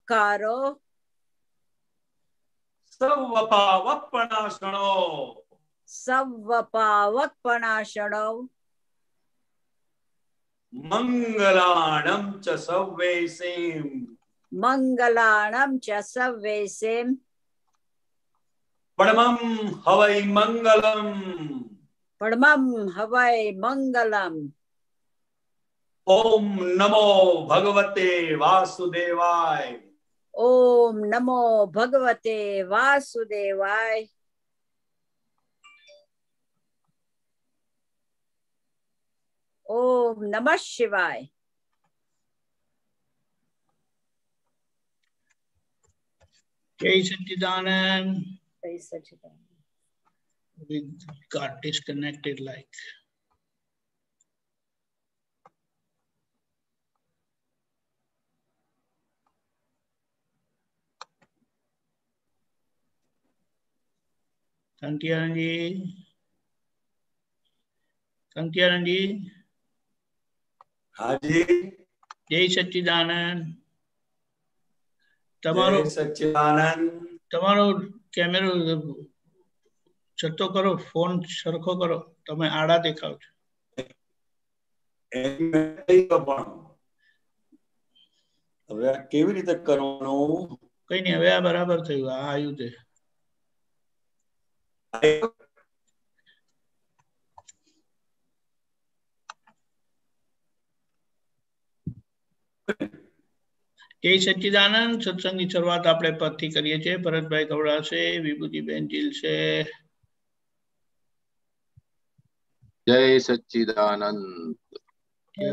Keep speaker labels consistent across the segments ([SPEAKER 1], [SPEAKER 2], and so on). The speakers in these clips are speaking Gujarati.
[SPEAKER 1] વકારો
[SPEAKER 2] સવપાવપણાશણો
[SPEAKER 1] સવપાવપણાશણો
[SPEAKER 2] મંગલાણમ ચ સવ્વેસીમ
[SPEAKER 1] મંગલાણમ ચ સવ્વેસીમ
[SPEAKER 2] પરમં હવૈ મંગલમ
[SPEAKER 1] પરમં હવૈ મંગલમ
[SPEAKER 2] ઓમ નમો ભગવતે વાસુદેવાય
[SPEAKER 1] ઓમ નમો ભગવતે વાસુદેવાય ઓમ નમઃ શિવાય
[SPEAKER 3] જય સચ્ચિદાનંદ.
[SPEAKER 1] જય સચ્ચિદાનંદ.
[SPEAKER 3] We got disconnected like. સંત્યાનંદજી
[SPEAKER 2] હાજી
[SPEAKER 3] જય સચ્ચિદાનંદ.
[SPEAKER 2] જય સચ્ચિદાનંદ.
[SPEAKER 3] તમારો કેમેરો જતો કરો, ફોન સરખો કરો, તમે આડા દેખાવ છો.
[SPEAKER 2] હવે કેવી રીતે કરવાનું?
[SPEAKER 3] કઈ નઈ, હવે આ બરાબર થયું. આ આવ્યું તે જય સચ્ચિદાનંદ. સત્સંગની શરૂઆત આપણે પદથી કરીએ છીએ. ભરતભાઈ ગવડાશે, વિભૂતિબેન જીલશે.
[SPEAKER 4] જય સચ્ચિદાનંદ.
[SPEAKER 3] જય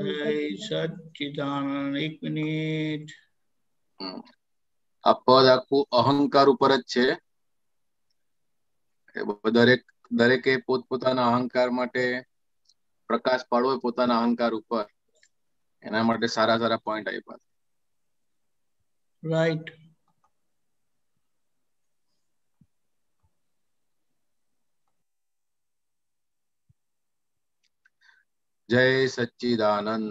[SPEAKER 3] સચ્ચિદાનંદ. એક મિનિટ.
[SPEAKER 4] આ પદ આખું અહંકાર ઉપર જ છે. દરેકે પોતપોતાના અહંકાર માટે પ્રકાશ પાડવો, પોતાના અહંકાર ઉપર. એના માટે સારા સારા પોઈન્ટ આપ્યા.
[SPEAKER 3] રાઈટ.
[SPEAKER 4] જય સચ્ચિદાનંદ.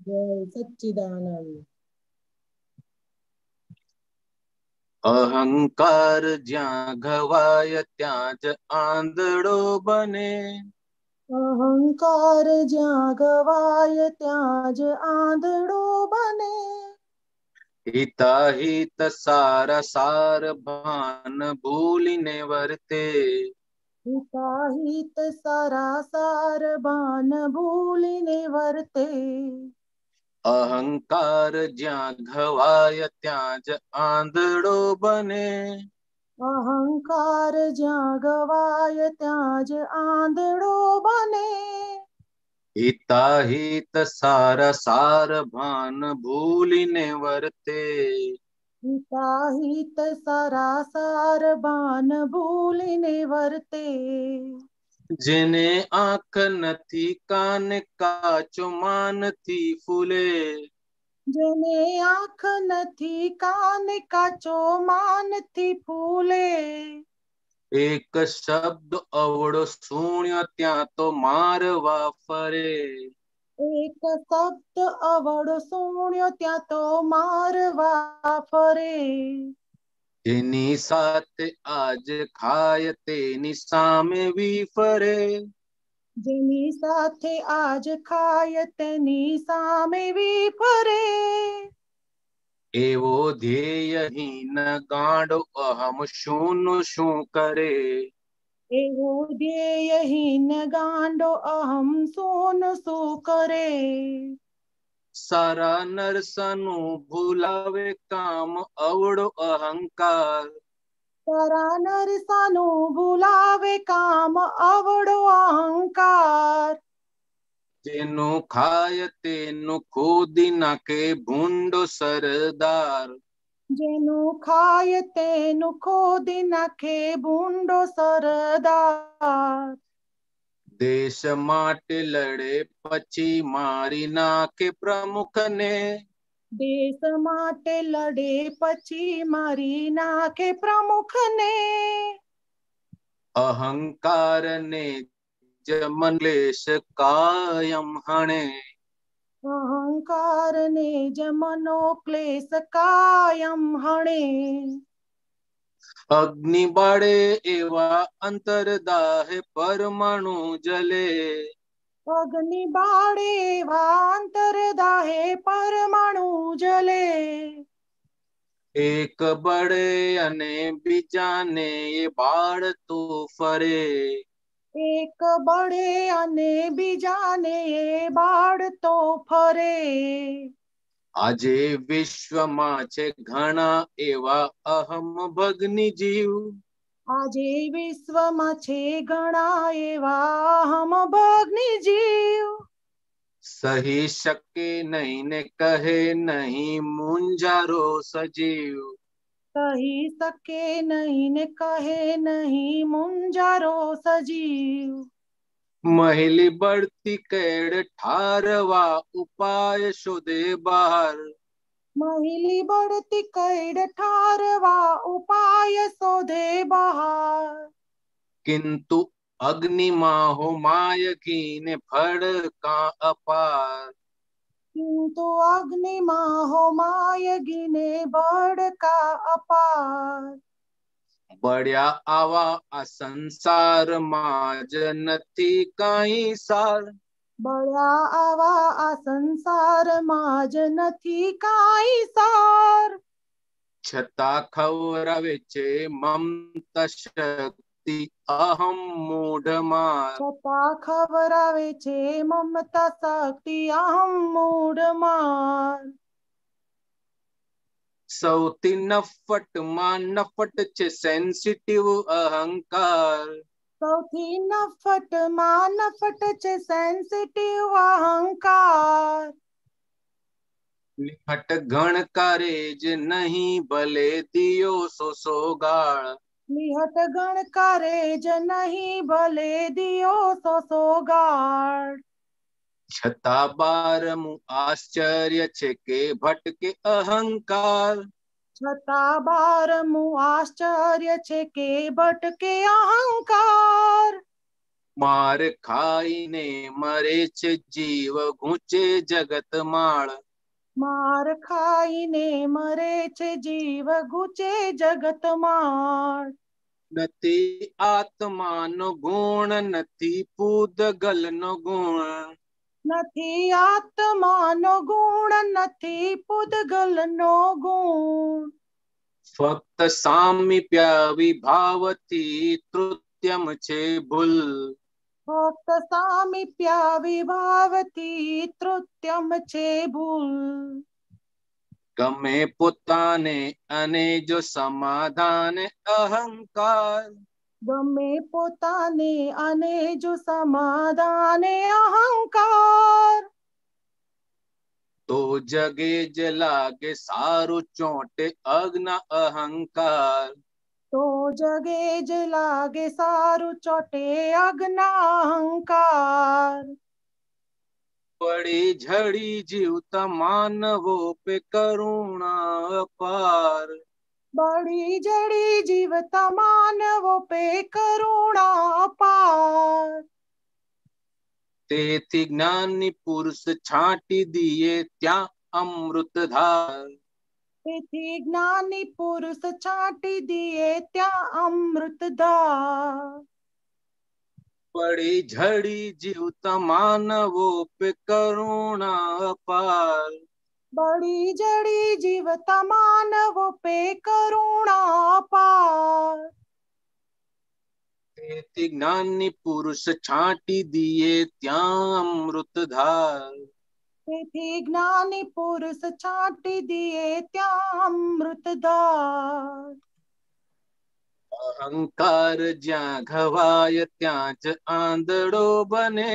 [SPEAKER 5] જય સચ્ચિદાનંદ.
[SPEAKER 4] અહંકાર જ્યાં ઘવાય ત્યાં જ આંધળો બને.
[SPEAKER 5] અહંકાર જ્યાં ગવાય ત્યાં જ આંધળો બને.
[SPEAKER 4] હિતાહિત સારા સાર ભાન ભૂલીને વર્તે.
[SPEAKER 5] હિતાહિત સારા સાર ભાન ભૂલીને વર્તે.
[SPEAKER 4] અહંકાર જ્યાં ઘવાય ત્યાં જ આંધળો બને.
[SPEAKER 5] અહંકાર જ્યાં ગવાય ત્યાં જ આંધળો બને.
[SPEAKER 4] હિતાહિત સારા સાર ભાન ભૂલીને વર્તે.
[SPEAKER 5] હિતાહિત સારા સાર ભાન ભૂલીને વર્તે.
[SPEAKER 4] જેને આંખ નથી કાન કાચો માનથી ફૂલે.
[SPEAKER 5] જેને આંખ નથી કાન કાચો માનથી ફૂલે.
[SPEAKER 4] એક શબ્દ અવળો સુણ્યો ત્યાં તો મારવા ફરે.
[SPEAKER 5] એક શબ્દ અવળો સુણ્યો ત્યાં તો મારવા ફરે.
[SPEAKER 4] જેની સાથે આજ ખાય તેની સામે વિફરે.
[SPEAKER 5] જેની સાથે આજ ખાય તેની સામે વિફરે.
[SPEAKER 4] એવો ધ્યેયહીન ગાંડો અહમ શું શું કરે.
[SPEAKER 5] એવો ધ્યેયહીન ગાંડો અહમ શું શું કરે.
[SPEAKER 4] સારા નરસાનું ભૂલાવે કામ અવળો અહંકાર.
[SPEAKER 5] સારા નરસાનું ભૂલાવે કામ અવળો અહંકાર.
[SPEAKER 4] જેનું ખાય તેનું ખોદી નાખે ભૂંડો સરદાર.
[SPEAKER 5] જેનું ખાય તેનું ખોદી નાખે ભૂંડો સરદાર.
[SPEAKER 4] દેશ માટે લડે પછી મારી નાખે પ્રમુખને.
[SPEAKER 5] દેશ માટે લડે પછી મારી નાખે પ્રમુખને.
[SPEAKER 4] અહંકારને જમલેશ કાયમ હણે.
[SPEAKER 5] અહંકાર ને જમનો ક્લેશ કાયમ હણે.
[SPEAKER 4] અગ્નિ બાળે એવા અંતરદાહે પરમાણુ જલે.
[SPEAKER 5] અગ્નિ બાળે વાંતર દાહે પરમાણુ જલે.
[SPEAKER 4] એક બળે અને બીજાને એ બાળતો ફરે.
[SPEAKER 5] એક બળે અને બીજાને બાળતો ફરે.
[SPEAKER 4] આજે વિશ્વમાં છે ઘણા એવા અહમ ભગ્ની જીવ.
[SPEAKER 5] આજે વિશ્વમાં છે ઘણા એવા હમભગ્ની જીવ.
[SPEAKER 4] સહી શકે નહીં ને કહે નહીં મુંજારો સજીવ.
[SPEAKER 5] કહી શકે નહીં ને કહે નહીં મુંજારો સજીવ.
[SPEAKER 4] મહેલી બળતી કેડ ઠારવા ઉપાય શોધે બહાર.
[SPEAKER 5] મહિલી બળતી કૈડ ઠારવા ઉપાય શોધે બહાર.
[SPEAKER 4] કિંતુ અગ્નિમાં હોમાય ઘીને ભડકા અપાર.
[SPEAKER 5] કિંતુ અગ્નિમાં હોમાય ગીને ભડકા અપાર.
[SPEAKER 4] બળ્યા આવા આ સંસારમાં જ નથી કાંઈ સાર.
[SPEAKER 5] બળ્યા આવા આ સંસારમાં જ નથી કાંઈ સાર.
[SPEAKER 4] છતાં ખવરાવે છે મમતા શક્તિ અહમ મૂઢમાં.
[SPEAKER 5] છતાં ખવરાવે છે મમતા શક્તિ અહમ મૂઢમાં.
[SPEAKER 4] સૌથી નફટમાં નફટ છે સેન્સિટિવ અહંકાર.
[SPEAKER 5] સૌથી નફટમાં નફટ છે સેન્સિટિવ અહંકાર.
[SPEAKER 4] નિહટ ગણકારે જ નહીં ભલે દિયો સોગાળ.
[SPEAKER 5] નિહટ ગણકારે જ નહીં ભલે દિયો સોગાળ.
[SPEAKER 4] છતાં બારમું આશ્ચર્ય છે કે ભટકે અહંકાર.
[SPEAKER 5] છતાં બારમું આશ્ચર્ય છે કે ભટકે અહંકાર.
[SPEAKER 4] માર ખાઈને મરે છે જીવ ઘૂંચે જગત માળ.
[SPEAKER 5] માર ખાઈને મરે છે જીવ ઘૂંચે જગત માળ.
[SPEAKER 4] નથી આત્માનો ગુણ નથી પૂદગલનો ગુણ.
[SPEAKER 5] નથી આત્માનો ગુણ નથી પૂદગલનો ગુણ.
[SPEAKER 4] ફક્ત સામીપ્ય વિભાવથી તૃત્યમ છે ભૂલ.
[SPEAKER 5] ફક્ત સામીપ્ય વિભાવથી તૃત્યમ છે ભૂલ.
[SPEAKER 4] ગમે પોતાને અને જો સમાધાન અહંકાર.
[SPEAKER 5] ગમે પોતાને અને જો સમાધાને અહંકાર.
[SPEAKER 4] તો જગે જ લાગે સારું ચોંટે અજ્ઞ અહંકાર.
[SPEAKER 5] તો જગે જ લાગે સારું ચોટે અજ્ઞા અહંકાર.
[SPEAKER 4] પડી ઝડી જીવતા માનવો પે કરુણા અપાર.
[SPEAKER 5] બળી જડી જીવતા માનવો પે કરુણા અપાર.
[SPEAKER 4] તેથી જ્ઞાની પુરુષ છાંટી દીએ ત્યાં અમૃતધાર.
[SPEAKER 5] તેથી જ્ઞાની પુરુષ છાંટી દીએ ત્યાં અમૃતધાર.
[SPEAKER 4] પડી ઝડી જીવતા માનવો પે કરુણા અપાર.
[SPEAKER 5] બળી જડી જીવતા માનવો પે કરુણા અપાર.
[SPEAKER 4] તેથી જ્ઞાની પુરુષ છાંટી દીએ ત્યાં અમૃતધાર.
[SPEAKER 5] તેથી જ્ઞાની પુરુષ છાંટી દીએ ત્યાં અમૃતધાર.
[SPEAKER 4] અહંકાર જ્યાં ઘવાય ત્યાં જ આંધળો બને.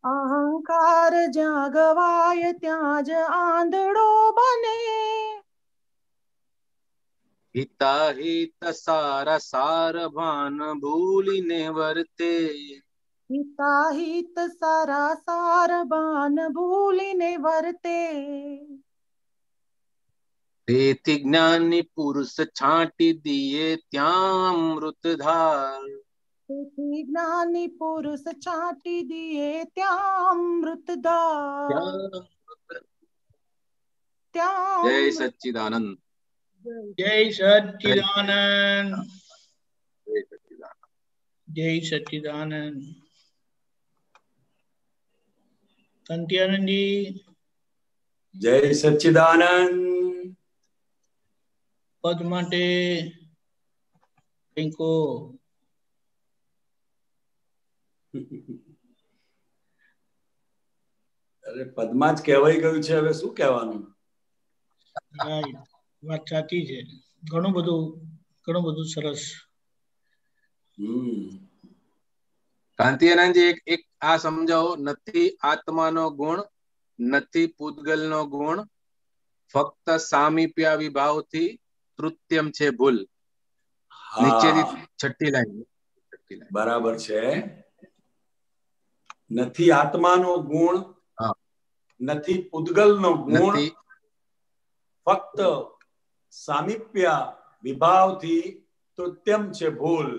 [SPEAKER 5] અહંકાર જ્યાં ગવાય ત્યાં જ આંધળો બને.
[SPEAKER 4] હિતાહિત સારા સાર ભાન ભૂલીને વર્તે.
[SPEAKER 5] હિતાહિત સારા સાર ભાન ભૂલીને વર્તે.
[SPEAKER 4] તેથી જ્ઞાની પુરુષ છાંટી દીએ ત્યાં અમૃતધાર.
[SPEAKER 5] તેથી જ્ઞાની પુરુષ છાંટી દીએ ત્યાં અમૃતધાર ત્યાં
[SPEAKER 4] જય સચ્ચિદાનંદ.
[SPEAKER 3] જય સચ્ચિદાનંદ.
[SPEAKER 4] જય સચ્ચિદાનંદ.
[SPEAKER 3] જય સચ્ચિદાનંદ. કંત્યાનંદજી
[SPEAKER 2] જય સચ્ચિદાનંદ.
[SPEAKER 3] પદ માટે કંઈક કહો.
[SPEAKER 2] અરે પદમાં જ કહેવાઈ ગયું છે, હવે શું કહેવાનું?
[SPEAKER 3] Right. વાત સાચી છે. ઘણું બધું સરસ.
[SPEAKER 4] કાંતિયાનંદજી એક આ સમજાવો. નથી આત્માનો ગુણ, નથી પૂતગલનો ગુણ, ફક્ત સામીપ્યા વિભાવથી તૃતીયમ છે ભૂલ. નીચેની છઠ્ઠી લાઈન.
[SPEAKER 2] બરાબર છે. નથી આત્માનો ગુણ, નથી પૂતગલનો ગુણ, ફક્ત સામીપ્ય વિભાવથી તૃતીયમ છે ભૂલ.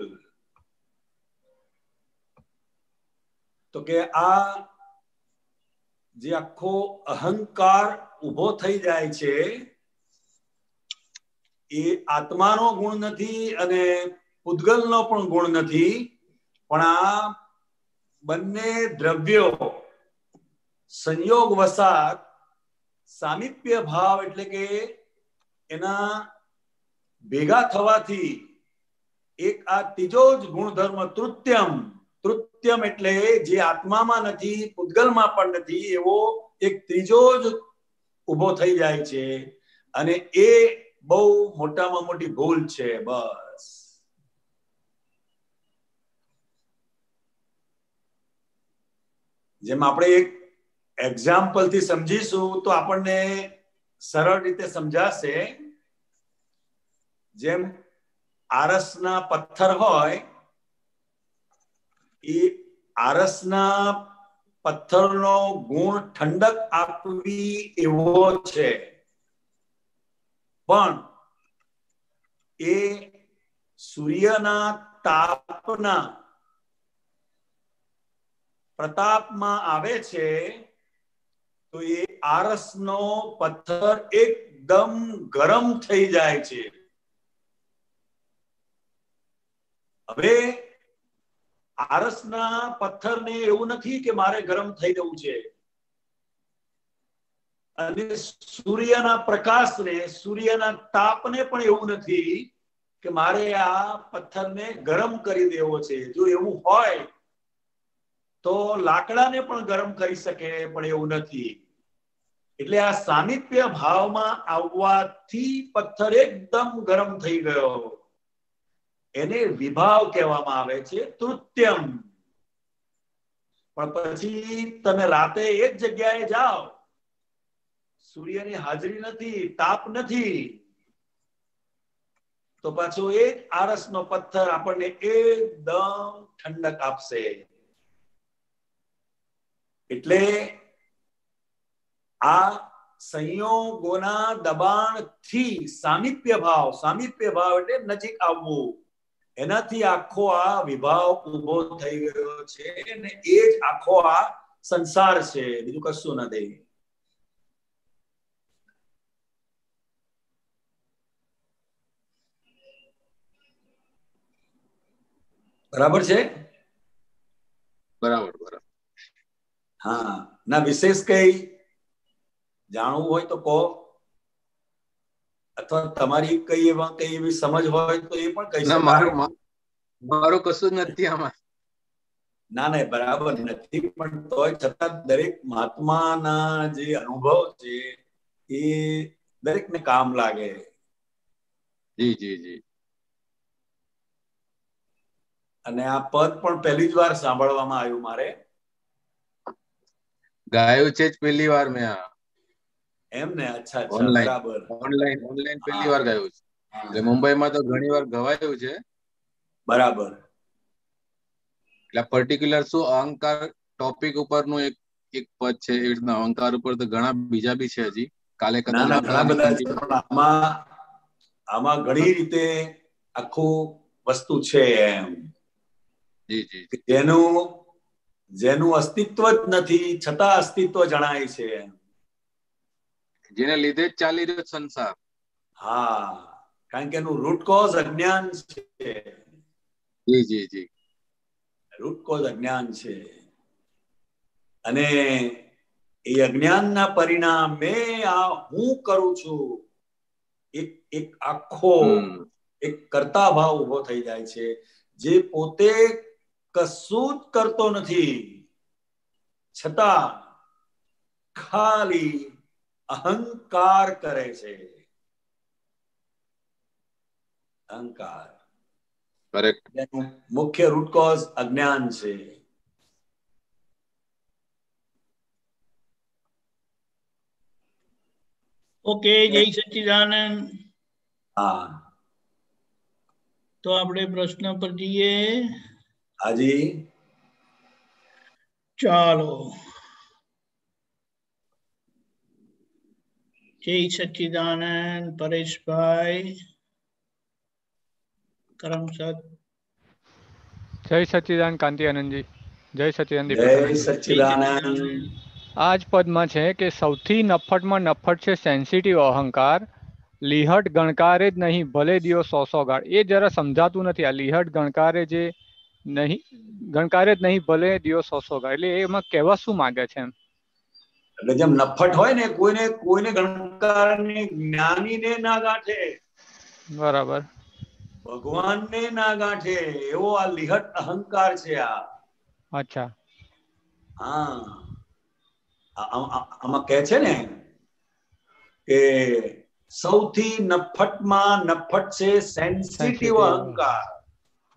[SPEAKER 2] તો કે આ જે આખો અહંકાર ઉભો થઈ જાય છે એ આત્માનો ગુણ નથી અને પૂતગલનો પણ ગુણ નથી, પણ આ બંને દ્રવ્યો સંયોગ વસાત સામીપ્ય ભાવ એટલે કે એના ભેગા થવાથી એક આ ત્રીજો જ ગુણધર્મ તૃતીયમ એટલે જે આત્મામાં નથી, પૂતગલમાં પણ નથી, એવો એક ત્રીજો જ ઉભો થઈ જાય છે અને એ બહુ મોટામાં મોટી ભૂલ છે. બસ જેમ આપણે એક એક્ઝામ્પલ થી સમજીશું તો આપણને સરળ રીતે સમજાશે. જેમ આરસના પથ્થર હોય, એ આરસના પથ્થરનો ગુણ ઠંડક આપવી એવો છે, પણ એ સૂર્યના તાપના પ્રતાપમાં આવે છે તો એ આરસનો પથ્થર એકદમ ગરમ થઈ જાય છે. હવે આરસના પથ્થરને એવું નથી કે મારે ગરમ થઈ જવું છે, અને સૂર્યના પ્રકાશને, સૂર્યના તાપને પણ એવું નથી કે મારે આ પથ્થરને ગરમ કરી દેવો છે. જો એવું હોય તો લાકડાને પણ ગરમ કરી શકે, પણ એવું નથી. એટલે આ સામીપ્ય ભાવમાં આવવાથી પથ્થર એકદમ ગરમ થઈ ગયો, એને વિભાવ કહેવામાં આવે છે, તૃતીયમ. પણ પછી તમે રાતે એક જગ્યાએ જાઓ, સૂર્યની હાજરી નથી, તાપ નથી, તો પાછો એ આરસનો પથ્થર આપણને એકદમ ઠંડક આપશે. એટલે આ સંયોગોના દબાણથી સામીપ્ય ભાવ એટલે નજીક આવવું, એનાથી આખો આ વિભાવ ઉભો થઈ ગયો છે અને એ જ આખો આ સંસાર છે, બીજું કશું નથી. બરાબર છે?
[SPEAKER 4] બરાબર.
[SPEAKER 2] હા, ના વિશેષ કઈ જાણવું હોય તો કહો, અથવા તમારી કઈ એવી સમજ હોય તો એ પણ કહી શકાય.
[SPEAKER 4] મારું કશું જ નથી આમાં.
[SPEAKER 2] ના, બરાબર નથી, પણ તોય છતાં દરેક મહાત્માના જે અનુભવ છે એ દરેકને કામ લાગે.
[SPEAKER 4] જી.
[SPEAKER 2] અને આ પદ પણ પહેલી જ વાર સાંભળવામાં આવ્યું મારે.
[SPEAKER 4] ગાયું છે જ પહેલી વાર મેં આ.
[SPEAKER 2] એમ ને? અચ્છા, બરાબર.
[SPEAKER 4] ઓનલાઈન પહેલી વાર ગાયું છે. એટલે મુંબઈમાં તો ઘણી વાર ગવાયું છે.
[SPEAKER 2] બરાબર.
[SPEAKER 4] એટલે પર્ટિક્યુલર શું અહંકાર ટોપિક ઉપરનું એક પદ છે. એ રીતના અહંકાર ઉપર તો ઘણા બીજા બી છે હજી. કાલે કદાચ
[SPEAKER 2] ઘણા બધા છે, પણ આમાં ઘણી રીતે આખું વસ્તુ છે એમ.
[SPEAKER 4] જી જી
[SPEAKER 2] કે જેનું અસ્તિત્વ જ નથી છતાં અસ્તિત્વ જણાય છે.
[SPEAKER 4] જેને લીધે જ ચાલી રહ્યો સંસાર.
[SPEAKER 2] હા, કારણ કે એનું રૂટ કોઝ અજ્ઞાન છે.
[SPEAKER 4] જી જી જી
[SPEAKER 2] રૂટ કોઝ અજ્ઞાન છે. અને એ અજ્ઞાનના પરિણામે આ હું કરું છું એક આખો એક કર્તા ભાવ ઉભો થઈ જાય છે, જે પોતે કશું જ કરતો નથી છતાં ખાલી અહંકાર કરે છે. અહંકાર મુખ્ય રૂટ કોઝ અજ્ઞાન છે.
[SPEAKER 3] ઓકે, જય સચ્ચિદાનંદ.
[SPEAKER 2] હા,
[SPEAKER 3] તો આપણે પ્રશ્ન પર જઈએ.
[SPEAKER 2] હાજી,
[SPEAKER 3] ચાલો. જય સચ્ચિદાનંદ. પરેશભાઈ કરમસદ.
[SPEAKER 6] જય સચ્ચિદાનંદ કાંતિ આનંદજી. જય સચ્ચિદાનંદ
[SPEAKER 2] જય
[SPEAKER 6] દીપક.
[SPEAKER 2] સચ્ચિદાનંદ.
[SPEAKER 6] આ જ પદમાં છે કે સૌથી નફ્ફટમાં નફ્ફટ છે સેન્સિટિવ અહંકાર. લીહટ ગણકારે જ નહીં ભલે દિયો 100 ગાળ. એ જરા સમજાતું નથી. આ લીહટ ગણકારે જે નહીં ગણકારે જ નહીં ભલે દિયો 100 ગાળ, એટલે એમાં કહેવા શું માંગે છે એમ?
[SPEAKER 2] એટલે જેમ નફ્ફટ હોય ને કોઈને ગણકારને જ્ઞાનીને ના ગાંઠે,
[SPEAKER 6] બરાબર,
[SPEAKER 2] ભગવાનને ના ગાંઠે, એવો આ લીહટ અહંકાર છે આ.
[SPEAKER 6] અચ્છા,
[SPEAKER 2] હા, આમાં કહે છે ને કે સૌથી નફ્ફટમાં નફ્ફટ છે સેન્સિટિવ અહંકાર.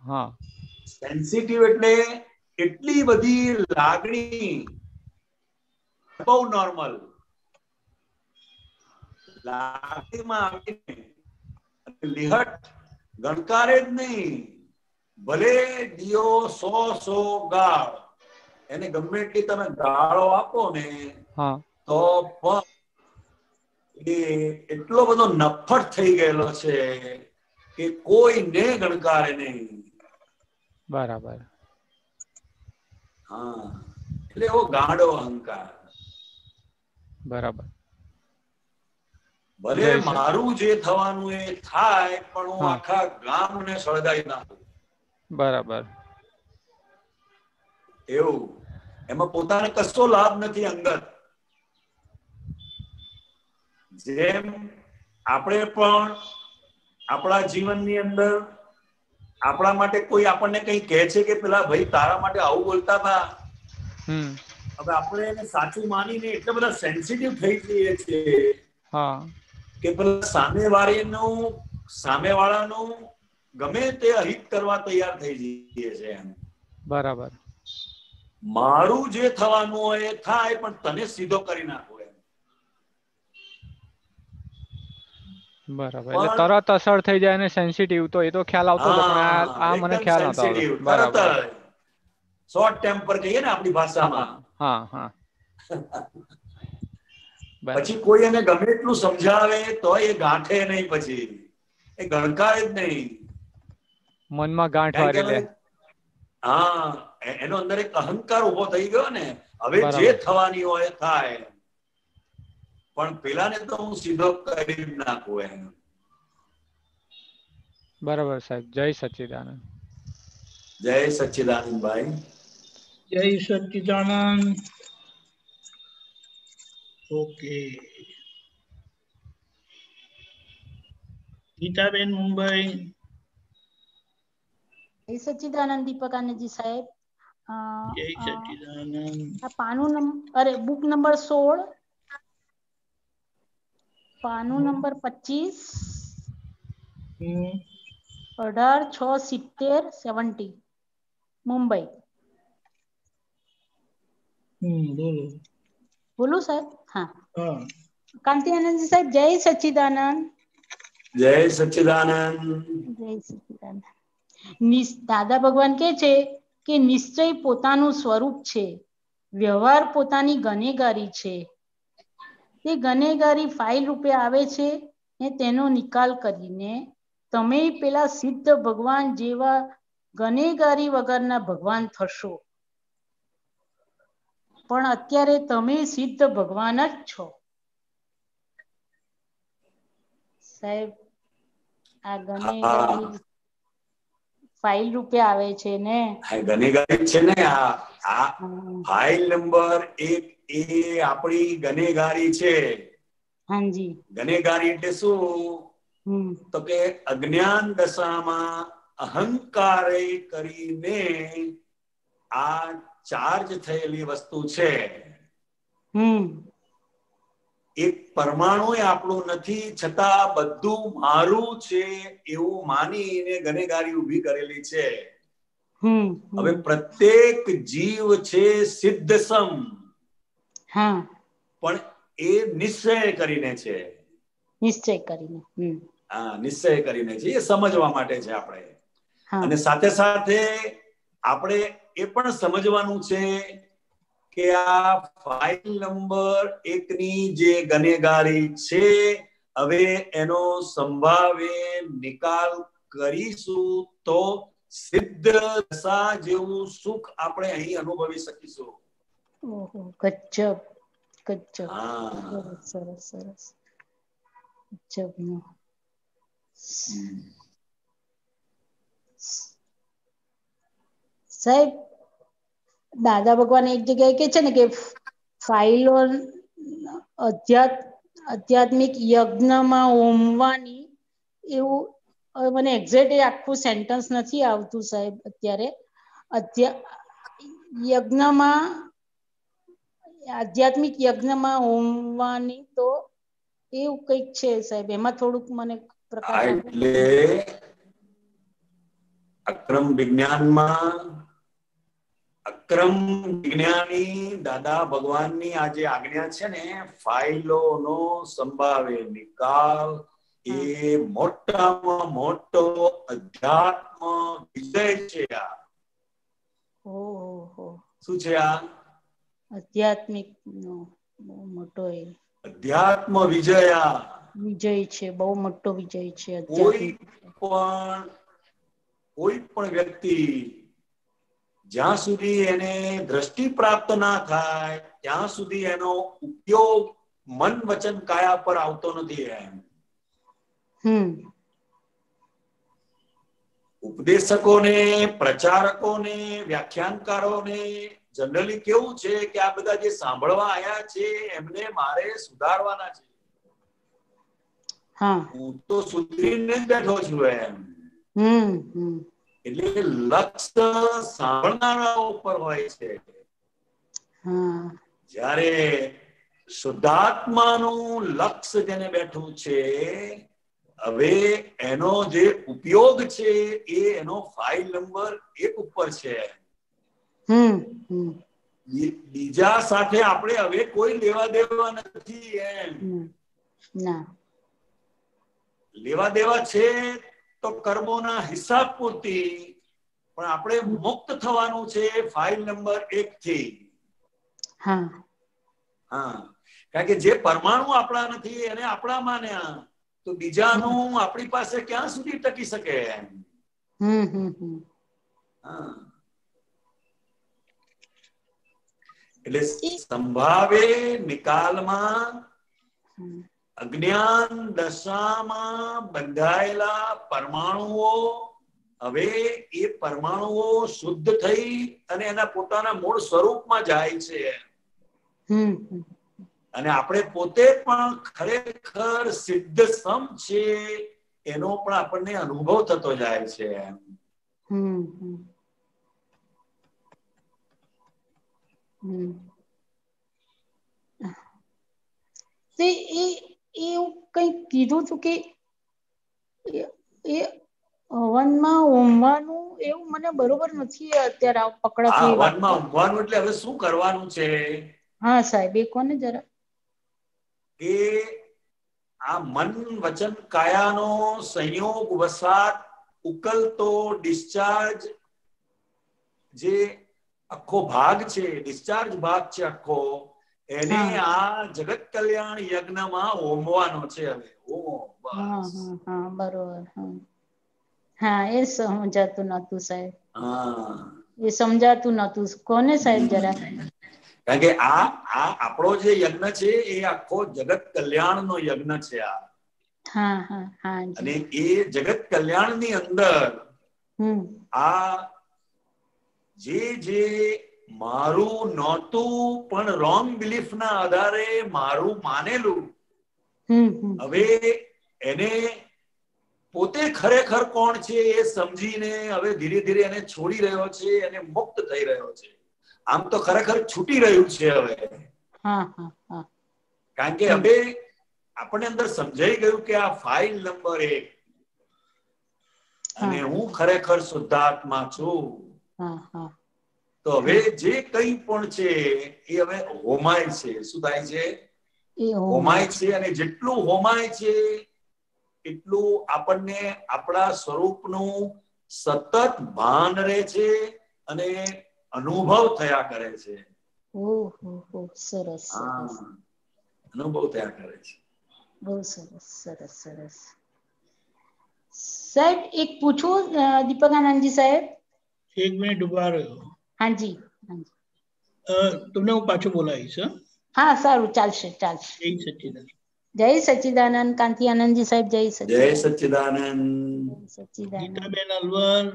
[SPEAKER 6] હા,
[SPEAKER 2] સેન્સિટિવ એટલે એટલી બધી લાગણી, બહુ નોર્મલ લાગણીમાં આવીને લીહટ ગણકારે જ નહીં ભલે દિયો 100 ગાળ. એને ગમે એટલી તમે ગાળો આપો ને તો પણ એ એટલો બધો નફ્ફટ થઈ ગયેલો છે કે કોઈને ગણકારે નહીં.
[SPEAKER 6] બરાબર.
[SPEAKER 2] હા, એટલે એવો ગાંડો અહંકાર.
[SPEAKER 6] બરાબર.
[SPEAKER 2] ભલે મારું જે થવાનું એ થાય, પણ હું આખા ગામને સળગાઈ નાખું.
[SPEAKER 6] બરાબર.
[SPEAKER 2] એવું એમાં પોતાને કશો લાભ નથી અંગત. જેમ આપણે પણ આપણા જીવનની અંદર આપણા માટે કોઈ આપણને કઈ કહે છે કે પેલા ભાઈ તારા માટે આવું બોલતા હતા, હવે આપણે એને સાચું માનીને એટલા બધા સેન્સિટિવ થઈ જઈએ છીએ કે પેલા સામેવાળાનું ગમે તે અહિત કરવા તૈયાર થઈ જઈએ છે એમ.
[SPEAKER 6] બરાબર.
[SPEAKER 2] મારું જે થવાનું હોય એ થાય, પણ તને સીધો કરી નાખો એમ.
[SPEAKER 6] બરાબર. એટલે તરત અસર થઈ જાય ને સેન્સિટિવ, તો એ તો ખ્યાલ આવતો હતો, પણ આ મને ખ્યાલ નતો આવતો. બરાબર.
[SPEAKER 2] શોર્ટ ટેમ્પર કહીએ ને આપણી ભાષામાં.
[SPEAKER 6] હા હા.
[SPEAKER 2] પછી કોઈ એને ગમે એટલું સમજાવે તો એ ગાંઠે નહીં, પછી એ ગણકારે જ નહીં.
[SPEAKER 6] મનમાં ગાંઠ વાળી લે.
[SPEAKER 2] હા, એનો અંદર એક અહંકાર ઉભો થઈ ગયો ને, હવે જે થવાની હોય થાય, પણ પેલાને તો હું સીધો કરી નાખું એમ.
[SPEAKER 6] બરાબર સાહેબ. જય સચ્ચિદાનંદ.
[SPEAKER 2] જય સચ્ચિદાનંદ ભાઈ.
[SPEAKER 3] જય સચ્ચિદાનંદ. ઓકે, ગીતાબેન મુંબઈ.
[SPEAKER 7] જય સચ્ચિદાનંદ દીપક આનંદજી સાહેબ.
[SPEAKER 3] જય સચ્ચિદાનંદ.
[SPEAKER 7] આ પાનું બુક નંબર 16, પાનું નંબર 25, 18/6/70 મુંબઈ.
[SPEAKER 3] બોલો.
[SPEAKER 7] બોલું સાહેબ? હા. કાંતિ આનંદજી સાહેબ, જય સચ્ચિદાનંદ.
[SPEAKER 2] જય સચ્ચિદાનંદ.
[SPEAKER 7] જય સચ્ચિદાનંદ. દાદા ભગવાન કે છે કે નિશ્ચય પોતાનું સ્વરૂપ છે, વ્યવહાર પોતાની ગનેગારી છે. તે ગનેગારી ફાઇલ રૂપે આવે છે ને તેનો નિકાલ કરીને તમે પેલા સિદ્ધ ભગવાન જેવા ગનેગારી વગરના ભગવાન થશો, પણ અત્યારે તમે સિદ્ધ ભગવાન જ છો. સાહેબ આ ગનેગારી ફાઇલ રૂપે આવે છે ને,
[SPEAKER 2] ગનેગારી છે ને. આ ફાઇલ નંબર 1 એ આપણી ગનેગારી છે.
[SPEAKER 7] હાજી.
[SPEAKER 2] ગનેગારી એટલે શું? તો કે અજ્ઞાન દશામાં અહંકારે કરીને આ ચાર્જ થયેલી વસ્તુ છે. એક પરમાણુ આપણું નથી, છતાં બધું મારું છે એવું માનીને ગનેગારી ઉભી કરેલી છે. હવે પ્રત્યેક જીવ છે સિદ્ધસમ, પણ એ નિશ્ચય કરીને છે.
[SPEAKER 7] નિશ્ચય કરીને.
[SPEAKER 2] નિશ્ચય કરીને છે, એ સમજવા માટે છે આપણે. અને સાથે સાથે આપણે એ પણ સમજવાનું છે કે આ ફાઇલ નંબર 1 ની જે ગનેગારી છે, હવે એનો સંભાવે નિકાલ કરીશું તો સિદ્ધ દશા જેવું સુખ આપણે અહીં અનુભવી શકીશું.
[SPEAKER 7] ઓહો, ગજબ ગજબ. સરસ સરસ. ગજબનું. સાહેબ દાદા ભગવાન એક જગ્યાએ કે છે ને કે ફાઇલો આધ્યાત્મિક યજ્ઞમાં હોમવાની, એવું મને એક્ઝેક્ટ આખું સેન્ટેન્સ નથી આવતું સાહેબ અત્યારે. યજ્ઞમાં, આધ્યાત્મિક યજ્ઞમાં હોમવાની, તો એવું કઈક છે સાહેબ. એમાં થોડુંક મને પ્રકાશ આપો.
[SPEAKER 2] એટલે અક્રમ વિજ્ઞાનમાં અક્રમ વિજ્ઞાની દાદા ભગવાનની આ જે આજ્ઞા છે ને, ફાઇલોનો સંભાવે નિકાલ, એ મોટામાં મોટો અધ્યાત્મ વિજય છે. શું છે આ?
[SPEAKER 7] આધ્યાત્મિક નો બહુ મોટો
[SPEAKER 2] અધ્યાત્મ વિજય
[SPEAKER 7] છે. બહુ મોટો વિજય છે.
[SPEAKER 2] કોઈ પણ વ્યક્તિ જ્યાં સુધી એને દ્રષ્ટિ પ્રાપ્ત ના થાય ત્યાં સુધી એનો ઉપયોગ મન વચન કાયા પર આવતો નથી. ઉપદેશકોને, પ્રચારકોને, વ્યાખ્યાનકારોને જનરલી કેવું છે કે આ બધા જે સાંભળવા આયા છે એમને મારે સુધારવાના છે. હું તો સુધરીને જ બેઠો છું એમ. એટલે લક્ષ્ય સાંભળનારા ઉપર હોય છે. જ્યારે શુદ્ધાત્માનું લક્ષ્ય જેને બેઠું છે, હવે એનો જે ઉપયોગ છે એ એનો ફાઇલ નંબર 1 ઉપર છે. બીજા સાથે આપણે હવે કોઈ લેવા દેવા નથી એમ. લેવા દેવા છે તો કર્મોના હિસાબ પૂરતી, પણ આપણે મુક્ત થવાનું છે ફાઇલ નંબર 1 થી. કારણ કે જે પરમાણુ આપણા નથી એને આપણા માન્યા, તો બીજાનું આપણી પાસે ક્યાં સુધી ટકી શકે? એટલે સંભાવે નિકાલમાં અજ્ઞાન દશામાં બંધાયેલા પરમાણુઓ, હવે એ પરમાણુઓ શુદ્ધ થઈ અને એના પોતાના મૂળ સ્વરૂપમાં જાય છે. અને આપણે પોતે પણ ખરેખર સિદ્ધ સમ છે એનો પણ આપણને અનુભવ થતો જાય છે.
[SPEAKER 7] એવું કઈક કીધું તું કે એ હવનમાં ઊંઘવાનું, એવું મને બરોબર નથી અત્યારે પકડાતું.
[SPEAKER 2] હવનમાં ઊંઘવાનું એટલે હવે શું કરવાનું છે?
[SPEAKER 7] હા સાહેબ, એ કોને જરા.
[SPEAKER 2] કે આ મન વચન કાયાનો સંયોગ વસાત ઉકલતો ડિસ્ચાર્જ જે આખો ભાગ છે, ડિસ્ચાર્જ ભાગ છે આખો, એને આ જગત કલ્યાણ યજ્ઞમાં હોમવાનો છે. હવે
[SPEAKER 7] બરોબર. હા, એ સમજાતું નતું સાહેબ.
[SPEAKER 2] હા,
[SPEAKER 7] એ સમજાતું નતું. કોને સાહેબ જરા?
[SPEAKER 2] કારણ કે આ આપણો જે યજ્ઞ છે એ આખો જગત કલ્યાણનો યજ્ઞ છે આ.
[SPEAKER 7] હા હા હા
[SPEAKER 2] અને
[SPEAKER 7] જી.
[SPEAKER 2] એ જગત કલ્યાણની અંદર આ જે મારું નહોતું પણ રોંગ બિલીફ ના આધારે મારું માનેલું, હવે એને પોતે ખરેખર કોણ છે એ સમજીને હવે ધીરે ધીરે એને છોડી રહ્યો છે અને મુક્ત થઈ રહ્યો છે. આમ તો ખરેખર છૂટી રહ્યું છે હવે. કારણ કે હવે આપણે અંદર સમજાઈ ગયું કે આ ફાઇલ નંબર 1 અને હું ખરેખર શુદ્ધાત્મા છું. તો હવે જે કંઈ પણ છે એ હવે હોમાય છે. શું થાય છે? હોમાય છે. અને જેટલું હોમાય છે એટલું આપણને આપણા સ્વરૂપનું સતત ભાન રહે છે અને અનુભવ થયા કરે છે.
[SPEAKER 7] સરસ.
[SPEAKER 2] અનુભવ થયા કરે છે.
[SPEAKER 7] બહુ સરસ સરસ સરસ. સાહેબ એક પૂછું દીપકાનંદજી સાહેબ?
[SPEAKER 3] એક મિનિટ ઉભા રહ્યો.
[SPEAKER 7] હાજી હાજી.
[SPEAKER 3] તમને હું પાછું બોલાવીશ.
[SPEAKER 7] હા સારું, ચાલશે ચાલશે.
[SPEAKER 3] જય સચ્ચિદાનંદ.
[SPEAKER 7] જય સચ્ચિદાનંદ. કાંતિ આનંદજી સાહેબ જય સચ્ચિદાનંદ.
[SPEAKER 2] જય સચ્ચિદાનંદ.
[SPEAKER 3] ગીતાબેન અલવર.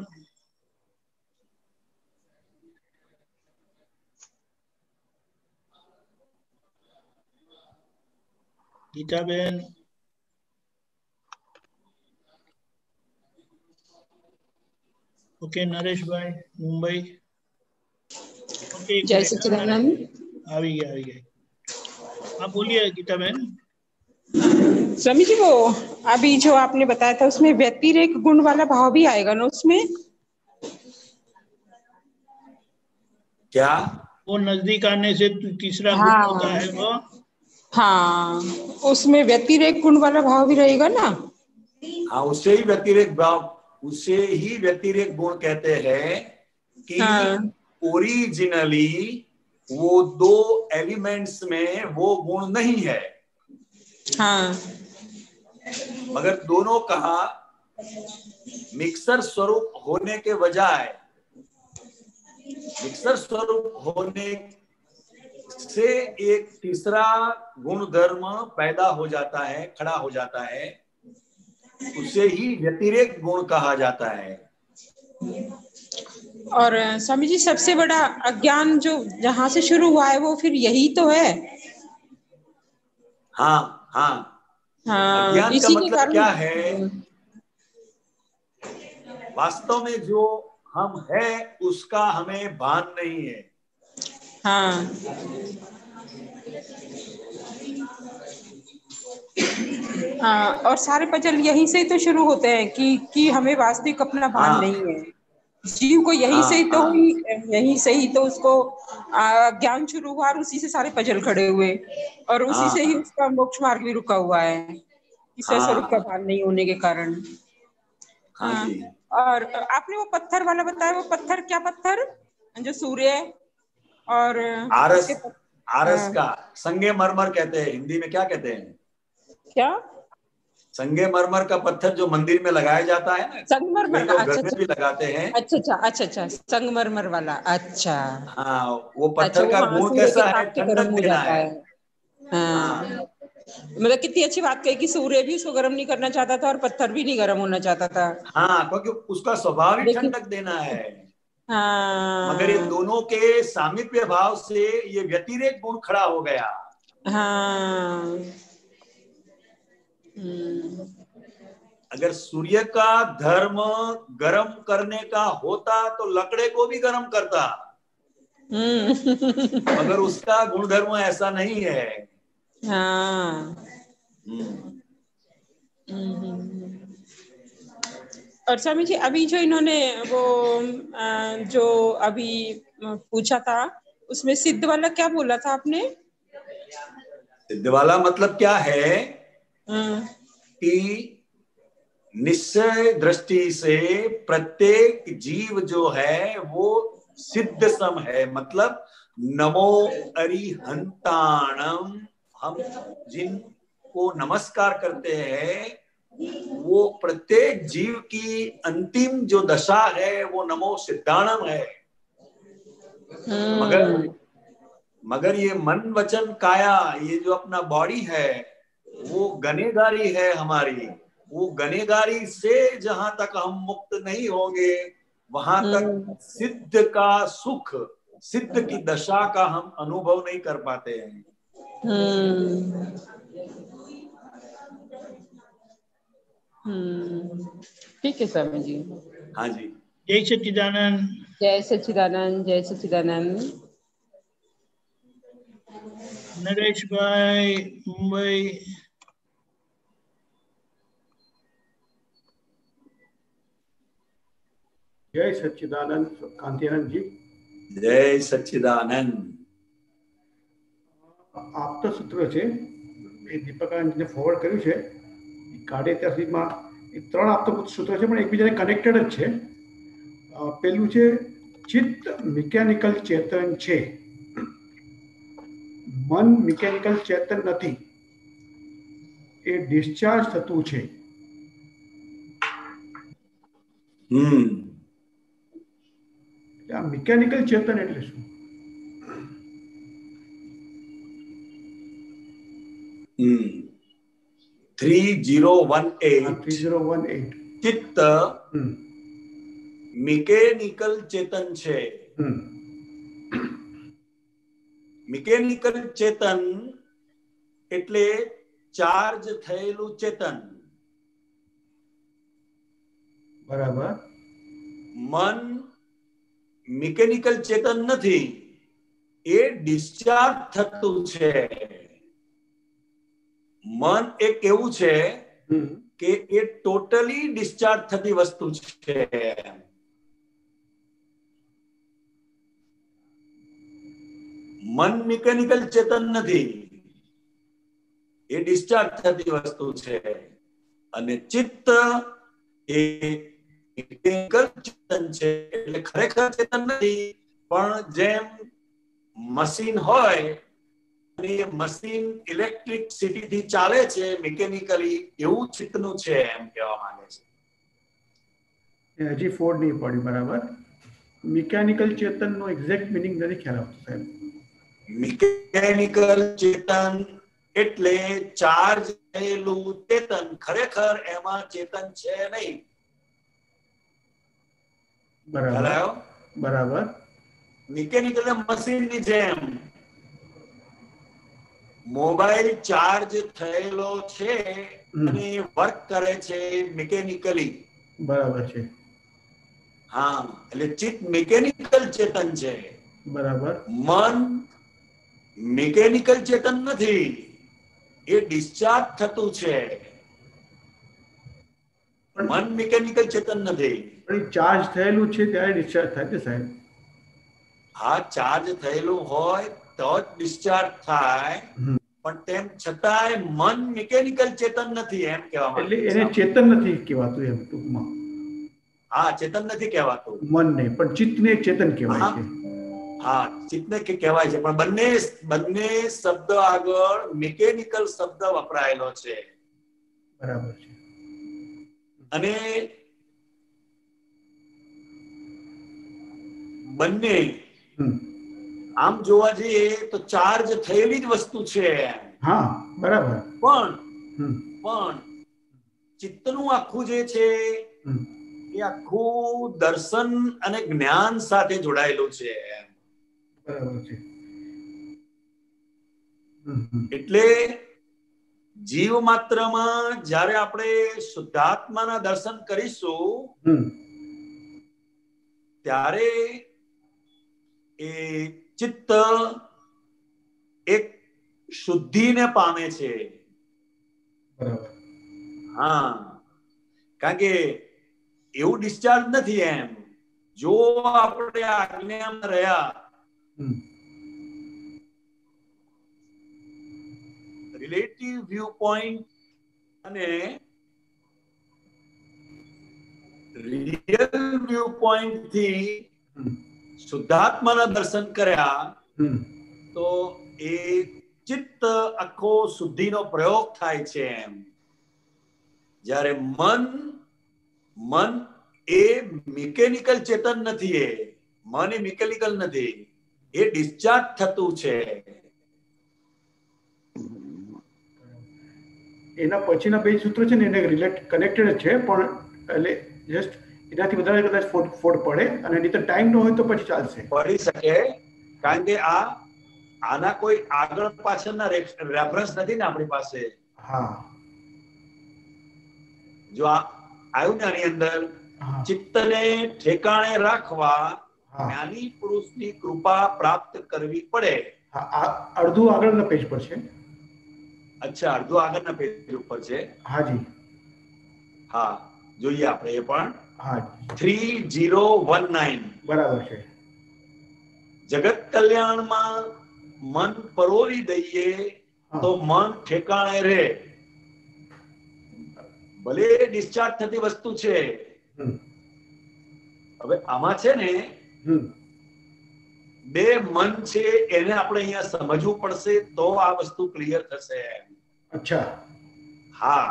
[SPEAKER 3] ગીતાબેન. ઓકે, નરેશભાઈ મુંબઈ.
[SPEAKER 8] जय सच्चिदानंद.
[SPEAKER 3] આવી ગયા. हाँ बोलिए गीताबेन.
[SPEAKER 8] स्वामी जी, वो अभी जो आपने बताया था उसमें व्यतिरेक गुण वाला भाव भी आएगा ना उसमें?
[SPEAKER 2] क्या?
[SPEAKER 3] वो नजदीक आने से तीसरा गुण होता है वो.
[SPEAKER 8] हाँ, उसमें व्यतिरेक गुण वाला भाव भी रहेगा ना?
[SPEAKER 2] हाँ, उसे ही व्यतिरेक भाव, उसे ही व्यतिरेक गुण कहते हैं कि ओरिजिनली वो 2 एलिमेंट्स में वो गुण नहीं है। मगर दोनों का मिक्सर स्वरूप होने के बजाय मिक्सर स्वरूप होने से एक तीसरा गुण धर्म पैदा हो जाता है, खड़ा हो जाता है, उसे ही व्यतिरेक गुण कहा जाता है।
[SPEAKER 8] और स्वामी जी, सबसे बड़ा अज्ञान जो जहां से शुरू हुआ है वो फिर यही तो है।
[SPEAKER 2] हाँ हाँ, अज्ञान का मतलब क्या है? वास्तव में जो हम है उसका हमें भान नहीं है।
[SPEAKER 8] और सारे पजल यहीं से तो शुरू होते हैं कि हमें वास्तविक अपना भान नहीं है। जीव को यहीं से तो यहीं से ही तो उसको ज्ञान शुरू हुआ और उसी से सारे पजल खड़े हुए और उसी से ही उसका मोक्ष मार्ग भी रुका हुआ है, किसी स्वरूप का भान नहीं होने के कारण। और आपने वो पत्थर वाला बताया, वो पत्थर क्या पत्थर जो सूर्य और
[SPEAKER 2] आरस का संगमरमर कहते हैं, हिंदी में क्या कहते हैं?
[SPEAKER 8] क्या?
[SPEAKER 2] संगमरमर का पत्थर जो मंदिर में लगाया जाता है ना,
[SPEAKER 8] संगमरमर का।
[SPEAKER 2] घर में भी लगाते हैं।
[SPEAKER 8] अच्छा, संगमरमर वाला। अच्छा
[SPEAKER 2] हाँ, वो पत्थर का गुण कैसा है? ठंडक देना है।
[SPEAKER 8] मतलब कितनी अच्छी बात कही कि सूर्य भी उसको गर्म नहीं करना चाहता था और पत्थर भी नहीं गर्म होना चाहता था।
[SPEAKER 2] हाँ, क्योंकि उसका स्वभाव ही ठंडक देना है। मगर ये दोनों के सामीप्य भाव से ये व्यतिरेक गुण खड़ा हो गया। अगर सूर्य का धर्म गर्म करने का होता तो लकड़े को भी गर्म करता, मगर उसका गुणधर्म ऐसा नहीं है।
[SPEAKER 8] और स्वामी जी, अभी जो इन्होंने वो जो अभी पूछा था उसमें सिद्ध वाला क्या बोला था आपने?
[SPEAKER 2] सिद्ध वाला मतलब क्या है कि निश्चय दृष्टि से प्रत्येक जीव जो है वो सिद्ध सम है। मतलब नमो अरिहंताणम, हम जिनको नमस्कार करते हैं वो प्रत्येक जीव की अंतिम जो दशा है वो नमो सिद्धाणम है। मगर ये मन वचन काया, ये जो अपना बॉडी है वो गनेगारी है हमारी। वो गनेगारी से जहां तक हम मुक्त नहीं होंगे वहां तक सिद्ध का सुख, सिद्ध की दशा का हम अनुभव नहीं कर पाते हैं।
[SPEAKER 8] ठीक है स्वामी जी।
[SPEAKER 2] हाँ जी,
[SPEAKER 3] जय सच्चिदानंद।
[SPEAKER 8] जय सच्चिदानंद, जय सच्चिदानंद।
[SPEAKER 3] नरेश भाई मुंबई।
[SPEAKER 9] जय सच्चिदानंद कांतियानंद जी।
[SPEAKER 2] जय सच्चिदानंद।
[SPEAKER 9] આપતા સૂત્ર છે એ દીપકાનંદને ફોરવર્ડ કર્યું છે, કાઢે ત્યાં સુધીમાં એ 3 આપતા સૂત્ર છે પણ એકબીજાને કનેક્ટેડ જ છે. પહેલું છે ચિત્ત મિકેનિકલ ચેતન છે, મન મિકેનિકલ ચેતન નથી, એ ડિસ્ચાર્જ થતું છે. આ મિકેનિકલ ચેતન એટલે શું?
[SPEAKER 2] 3018 ચિત્ત મિકેનિકલ ચેતન છે. મિકેનિકલ ચેતન એટલે ચાર્જ થયેલું ચેતન.
[SPEAKER 9] બરાબર.
[SPEAKER 2] મન મિકેનિકલ ચેતન નથી, એ ડિસ્ચાર્જ થતું છે. મન એક એવું છે કે એ ટોટલી ડિસ્ચાર્જ થતી વસ્તુ છે. મન મિકેનિકલ ચેતન નથી, એ ડિસ્ચાર્જ થતી વસ્તુ છે. અને ચિત્ત એ મિકેનિકલ ચેતન છે, એટલે ખરેખર ચેતન નથી, પણ જેમ મશીન હોય અને મશીન ઇલેક્ટ્રિસિટી થી ચાલે છે મિકેનિકલી, એવું ચિત્તનું છે એમ કહેવા માંગે છે.
[SPEAKER 9] હજી ફોડ નહીં પડી. બરાબર. મિકેનિકલ ચેતનનો એક્ઝેક્ટ મિનિંગ નથી ખ્યાલ આવતો સાહેબ.
[SPEAKER 2] મિકેનિકલ ચેતન એટલે ચાર્જ થયેલું ચેતન, ખરેખર એમાં ચેતન છે નહીં.
[SPEAKER 9] બરાબર. બરાબર.
[SPEAKER 2] મિકેનિકલ મશીન ની જેમ મોબાઈલ ચાર્જ થયેલો છે અને વર્ક કરે છે મિકેનિકલી.
[SPEAKER 9] બરાબર છે.
[SPEAKER 2] હા, એટલે ચિત્ત મિકેનિકલ ચેતન છે.
[SPEAKER 9] બરાબર.
[SPEAKER 2] મન મિકેનિકલ ચેતન નથી, એ ડિસ્ચાર્જ થતું છે. મન મિકેનિકલ ચેતન નથી.
[SPEAKER 9] પણ ચાર્જ થયેલું છે ત્યારે ડિસ્ચાર્જ થાય છે સાહેબ.
[SPEAKER 2] હા, ચાર્જ થયેલું હોય તો જ ડિસ્ચાર્જ થાય, પણ તેમ છતાંય મન મિકેનિકલ ચેતન નથી એમ કહેવામાં.
[SPEAKER 9] એટલે એને ચેતન નથી કહેવાતું એમ ટૂંકમાં.
[SPEAKER 2] હા, ચેતન નથી કહેવાતું
[SPEAKER 9] મનને, પણ ચિત્તને ચેતન કહેવાય છે.
[SPEAKER 2] હા, ચિત્તને કહેવાય છે, પણ બંને શબ્દ આગળ મિકેનિકલ શબ્દ વપરાયેલો છે.
[SPEAKER 9] બરાબર છે.
[SPEAKER 2] અને બંને આમ જોવા જઈએ તો ચાર્જ થયેલી જ વસ્તુ છે.
[SPEAKER 9] હા, બરાબર.
[SPEAKER 2] પણ ચિત્તનું આખું જે છે એ આખું દર્શન અને જ્ઞાન સાથે જોડાયેલું છે.
[SPEAKER 9] બરાબર છે.
[SPEAKER 2] એટલે જીવ માત્રમાં જ્યારે આપણે શુદ્ધાત્માના દર્શન કરીશું ત્યારે એ ચિત્ત એક શુદ્ધિને પામે છે.
[SPEAKER 9] બરાબર.
[SPEAKER 2] હા, કારણ કે એવું ડિસ્ચાર્જ નથી એમ. જો આપણે આજ્ઞામાં રહ્યા, રિલેટિવ વ્યૂ પોઈન્ટ અને રિયલ વ્યૂ પોઈન્ટ થી શુદ્ધાત્માના દર્શન કર્યા તો એ ચિત્ત આખો શુદ્ધિનો પ્રયોગ થાય છે એમ. જ્યારે મન એ મિકેનિકલ ચેતન નથી, એ મન એ મિકેનિકલ નથી, એ ડિસ્ચાર્જ થતું છે.
[SPEAKER 9] એના પછીના બે સૂત્રો છે ને એને કનેક્ટેડ જ છે, પણ એટલે જસ્ટ એનાથી વધારે કદાચ ફોડ પડે અને નહીં તો ટાઈમ ન હોય તો પછી ચાલશે,
[SPEAKER 2] પડી શકે. કારણ કે આના કોઈ આગળ પાછળના રેફરન્સ નથી ને આપણી પાસે.
[SPEAKER 9] હા,
[SPEAKER 2] જો આવ્યું ને આની અંદર, ચિત્તને ઠેકાણે રાખવા જ્ઞાની પુરુષની કૃપા પ્રાપ્ત કરવી પડે.
[SPEAKER 9] અડધું આગળના પેજ પર છે.
[SPEAKER 2] અચ્છા, અડધું આગળના પેજ ઉપર છે.
[SPEAKER 9] હાજી,
[SPEAKER 2] હા, જોઈએ આપણે એ પણ.
[SPEAKER 9] હા,
[SPEAKER 2] 3019
[SPEAKER 9] બરાબર છે.
[SPEAKER 2] જગત કલ્યાણમાં મન પરોવી દઈએ તો મન ઠેકાણે રહે. ભલે ડિસ્ચાર્જ થતી વસ્તુ છે. હવે આમાં છે ને બે મન છે, એને આપણે અહીંયા સમજવું પડશે તો આ વસ્તુ ક્લિયર થશે.
[SPEAKER 9] અચ્છા,
[SPEAKER 2] હા.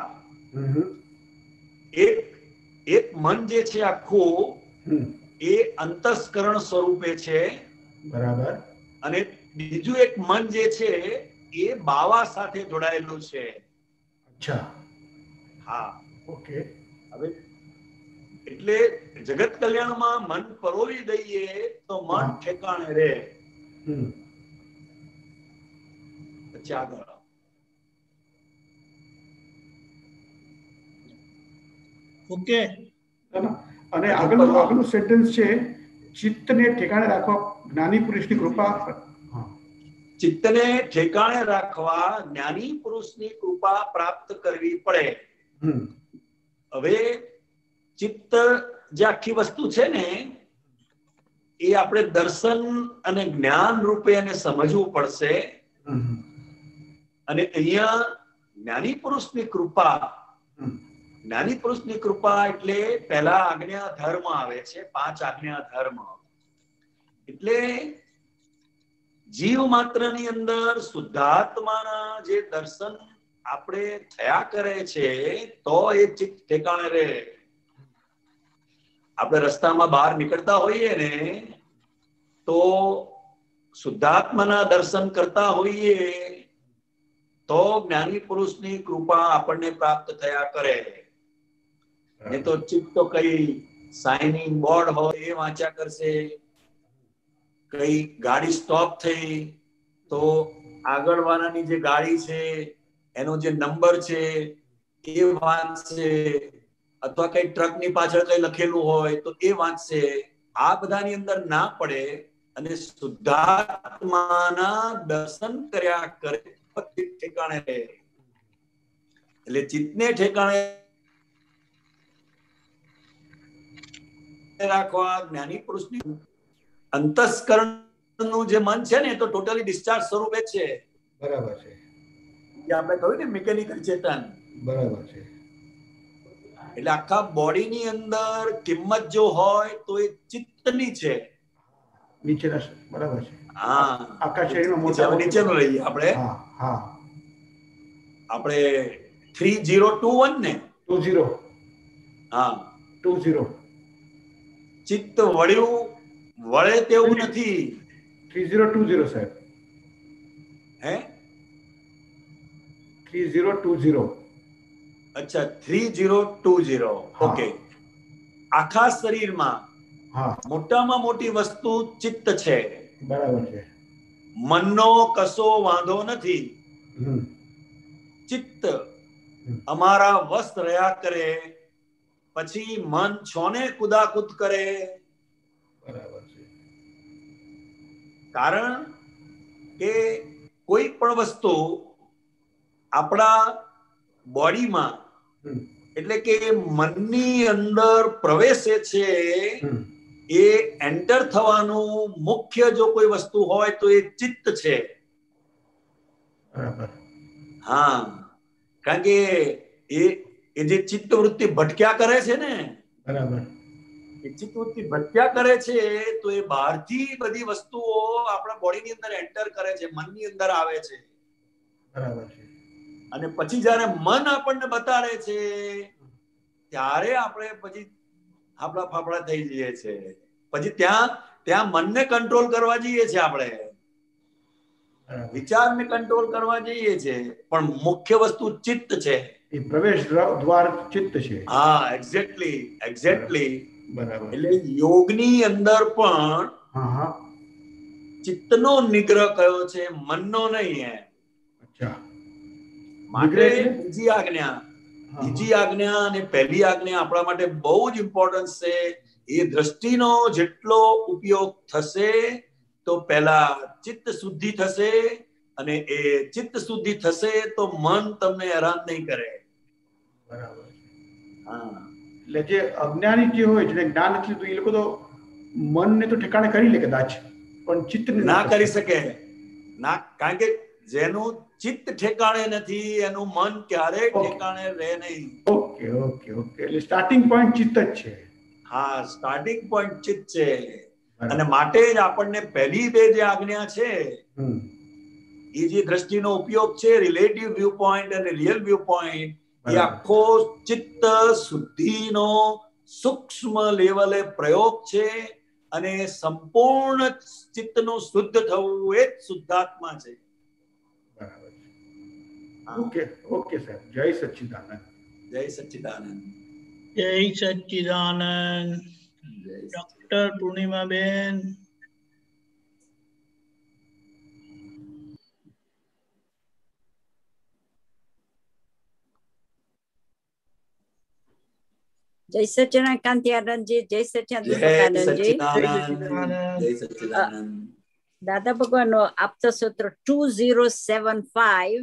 [SPEAKER 2] એક મન જે છે આખું એ અંતસ્કરણ સ્વરૂપે છે,
[SPEAKER 9] બરાબર.
[SPEAKER 2] અને બીજું એક મન જે છે એ બાવા સાથે જોડાયેલું છે.
[SPEAKER 9] અચ્છા,
[SPEAKER 2] હા,
[SPEAKER 9] ઓકે.
[SPEAKER 2] હવે એટલે જગત કલ્યાણમાં મન પરોવી દઈએ તો મન ઠેકાણે રહે. પછી આગળ
[SPEAKER 3] ઓકે.
[SPEAKER 9] અને આગળનું સેન્ટેન્સ છે, ચિત્તને ઠેકાણે રાખવા જ્ઞાની પુરુષની કૃપા.
[SPEAKER 2] ચિત્તને ઠેકાણે રાખવા જ્ઞાની પુરુષની કૃપા પ્રાપ્ત કરવી પડે. હવે ચિત્ત જે આખી વસ્તુ છે ને એ આપણે દર્શન અને જ્ઞાન રૂપે એને સમજવું પડશે. અને અહીંયા જ્ઞાની પુરુષની કૃપા, જ્ઞાની પુરુષની કૃપા એટલે પહેલા આજ્ઞા ધર્મ આવે છે, 5 આજ્ઞા ધર્મ. એટલે જીવ માત્ર ની અંદર શુદ્ધાત્માના જે દર્શન આપણે થયા કરે છે તો એ ચિત્ત ઠેકાણે રહે. આપણે રસ્તામાં બહાર નીકળતા હોઈએ ને તો શુદ્ધાત્માના દર્શન કરતા હોઈએ તો જ્ઞાની પુરુષની કૃપા આપણને પ્રાપ્ત થયા કરે. નહીં તો ચિત્ત તો કઈ સાઇનિંગ બોર્ડ હોય એ વાંચ્યા કરશે, કઈ ગાડી સ્ટોપ થઈ તો આગળ વાળાની જે ગાડી છે એનો જે નંબર છે એ વાંચશે, અથવા કઈ ટ્રક ની પાછળ કઈ લખેલું હોય તો એ વાંચશે. આ બધાની અંદર ના પડે અને શુદ્ધાત્માના દર્શન કર્યા કરે ઠેકાણે રહે. એટલે ચિત્તને ઠેકાણે રાખવા જ્ઞાની પુરુષની અંતસ્કરણ નું જે મન છે ને તો ટોટલી ડિસ્ચાર્જ સ્વરૂપે છે.
[SPEAKER 9] બરાબર છે.
[SPEAKER 2] આપણે કહ્યું ને મિકેનિકલ ચેતન.
[SPEAKER 9] બરાબર છે.
[SPEAKER 2] એટલે આખા બોડી ની અંદર કિંમત જો હોય તો એ ચિત્તની છે.
[SPEAKER 9] નીચેના, બરાબર છે.
[SPEAKER 2] હા,
[SPEAKER 9] આખા શરીરમાં મોટા
[SPEAKER 2] નીચેનું લઈએ આપણે.
[SPEAKER 9] હા,
[SPEAKER 2] આપણે 3021 ને
[SPEAKER 9] 20.
[SPEAKER 2] હા,
[SPEAKER 9] 20.
[SPEAKER 2] ચિત્ત વળે તેવું નથી.
[SPEAKER 9] 3020 સાહેબ.
[SPEAKER 2] હે,
[SPEAKER 9] 3020.
[SPEAKER 2] અચ્છા, 3020. ઓકે. આખા શરીરમાં મોટામાં મોટી વસ્તુ ચિત્ત છે.
[SPEAKER 9] બરાબર છે.
[SPEAKER 2] મનનો કશો વાંધો નથી. ચિત્ત અમારા વશ રહ્યા કરે પછી મન છોને કુદાકુદ કરે.
[SPEAKER 9] બરાબર છે.
[SPEAKER 2] કારણ કે કોઈ પણ વસ્તુ આપણા બોડીમાં એટલે કે મનની અંદર પ્રવેશે છે એ એન્ટર થવાનું મુખ્ય જો કોઈ વસ્તુ હોય તો એ ચિત્ત છે.
[SPEAKER 9] બરાબર.
[SPEAKER 2] હા, કારણ કે એ જે ચિત્ત વૃત્તિ ભટક્યા કરે છે ને,
[SPEAKER 9] બરાબર,
[SPEAKER 2] એ ચિત્ત વૃત્તિ ભટક્યા કરે છે તો એ બહારથી બધી વસ્તુઓ આપણા બોડીની અંદર એન્ટર કરે છે, મનની અંદર આવે છે.
[SPEAKER 9] બરાબર છે.
[SPEAKER 2] અને પછી જયારે મન આપણને બતાડે છે ત્યારે આપણે પછી હાફડા ફાફડા થઈ જઈએ છે. પછી ત્યાં મનને કંટ્રોલ કરવા જઈએ છે, આપણે વિચારને કંટ્રોલ કરવા જઈએ છે, પણ મુખ્ય વસ્તુ ચિત્ત છે.
[SPEAKER 9] એ પ્રવેશ દ્વાર ચિત્ત છે.
[SPEAKER 2] હા, એક્ઝેક્ટલી.
[SPEAKER 9] બરાબર.
[SPEAKER 2] એટલે યોગની અંદર પણ ચિત્તનો નિગ્રહ કયો છે, મનનો નહીં.
[SPEAKER 9] અચ્છા.
[SPEAKER 2] માટે બીજી આજ્ઞા અને પહેલી આજ્ઞા આપણા માટે બહુ જ ઇમ્પોર્ટન્ટ છે. એ દ્રષ્ટિનો જેટલો ઉપયોગ થશે તો પહેલા ચિત્ત શુદ્ધિ થશે, અને એ ચિત્ત શુદ્ધિ થશે તો મન તમને હેરાન નહીં કરે.
[SPEAKER 9] બરાબર. એટલે જે અજ્ઞાની જે હોય જેને જ્ઞાન નથી તો એ લોકો તો મનને તો ઠેકાણે કરી લે કદાચ, પણ ચિત્તને
[SPEAKER 2] ના કરી શકે. ના, કારણ કે જેનું ચિત્ત ઠેકાણે નથી એનું મન ક્યારેય ઠેકાણે રહે નહીં.
[SPEAKER 9] ઓકે. એટલે સ્ટાર્ટિંગ પોઈન્ટ ચિત્ત જ છે.
[SPEAKER 2] હા, સ્ટાર્ટિંગ પોઈન્ટ ચિત્ત છે. અને માટે જ આપણને પહેલી બે જે આજ્ઞા છે એ જે દ્રષ્ટિનો ઉપયોગ છે, રિલેટિવ વ્યૂ પોઈન્ટ અને રિયલ વ્યૂ પોઈન્ટ, એ આખો ચિત્ત શુદ્ધિનો સૂક્ષ્મ લેવલે પ્રયોગ છે. અને સંપૂર્ણ ચિત્તનું શુદ્ધ થવું એ જ શુદ્ધાત્મા છે.
[SPEAKER 9] ઓકે સાહેબ. જય સચ્ચિદાનંદ.
[SPEAKER 3] જય સચ્ચિદાનંદ. ડોક્ટર પૂર્ણિમાબેન.
[SPEAKER 1] જય સચ્ચિદાનંદ કાંતિ આનંદજી. જય સચ્ચિદાનંદ. દાદા ભગવાન આપતા સૂત્ર 2075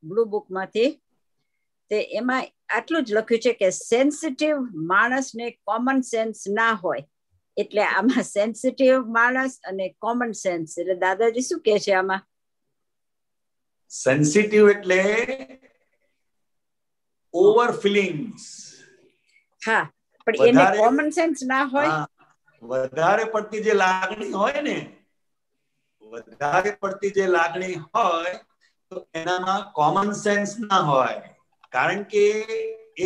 [SPEAKER 1] બ્લુ બુક માંથી, તે એમાં આટલું જ લખ્યું છે કે સેન્સિટિવ માણસને કોમન સેન્સ ના હોય. એટલે આમાં સેન્સિટિવ માણસ અને કોમન સેન્સ, એટલે દાદાજી શું કહે છે આમાં?
[SPEAKER 2] સેન્સિટિવ એટલે ઓવર ફિલિંગ્સ.
[SPEAKER 1] હા, પણ એને કોમન સેન્સ ના હોય.
[SPEAKER 2] વધારે પડતી જે લાગણી હોય ને, વધારે પડતી જે લાગણી હોય તો એનામાં કોમન સેન્સ ના હોય. કારણ કે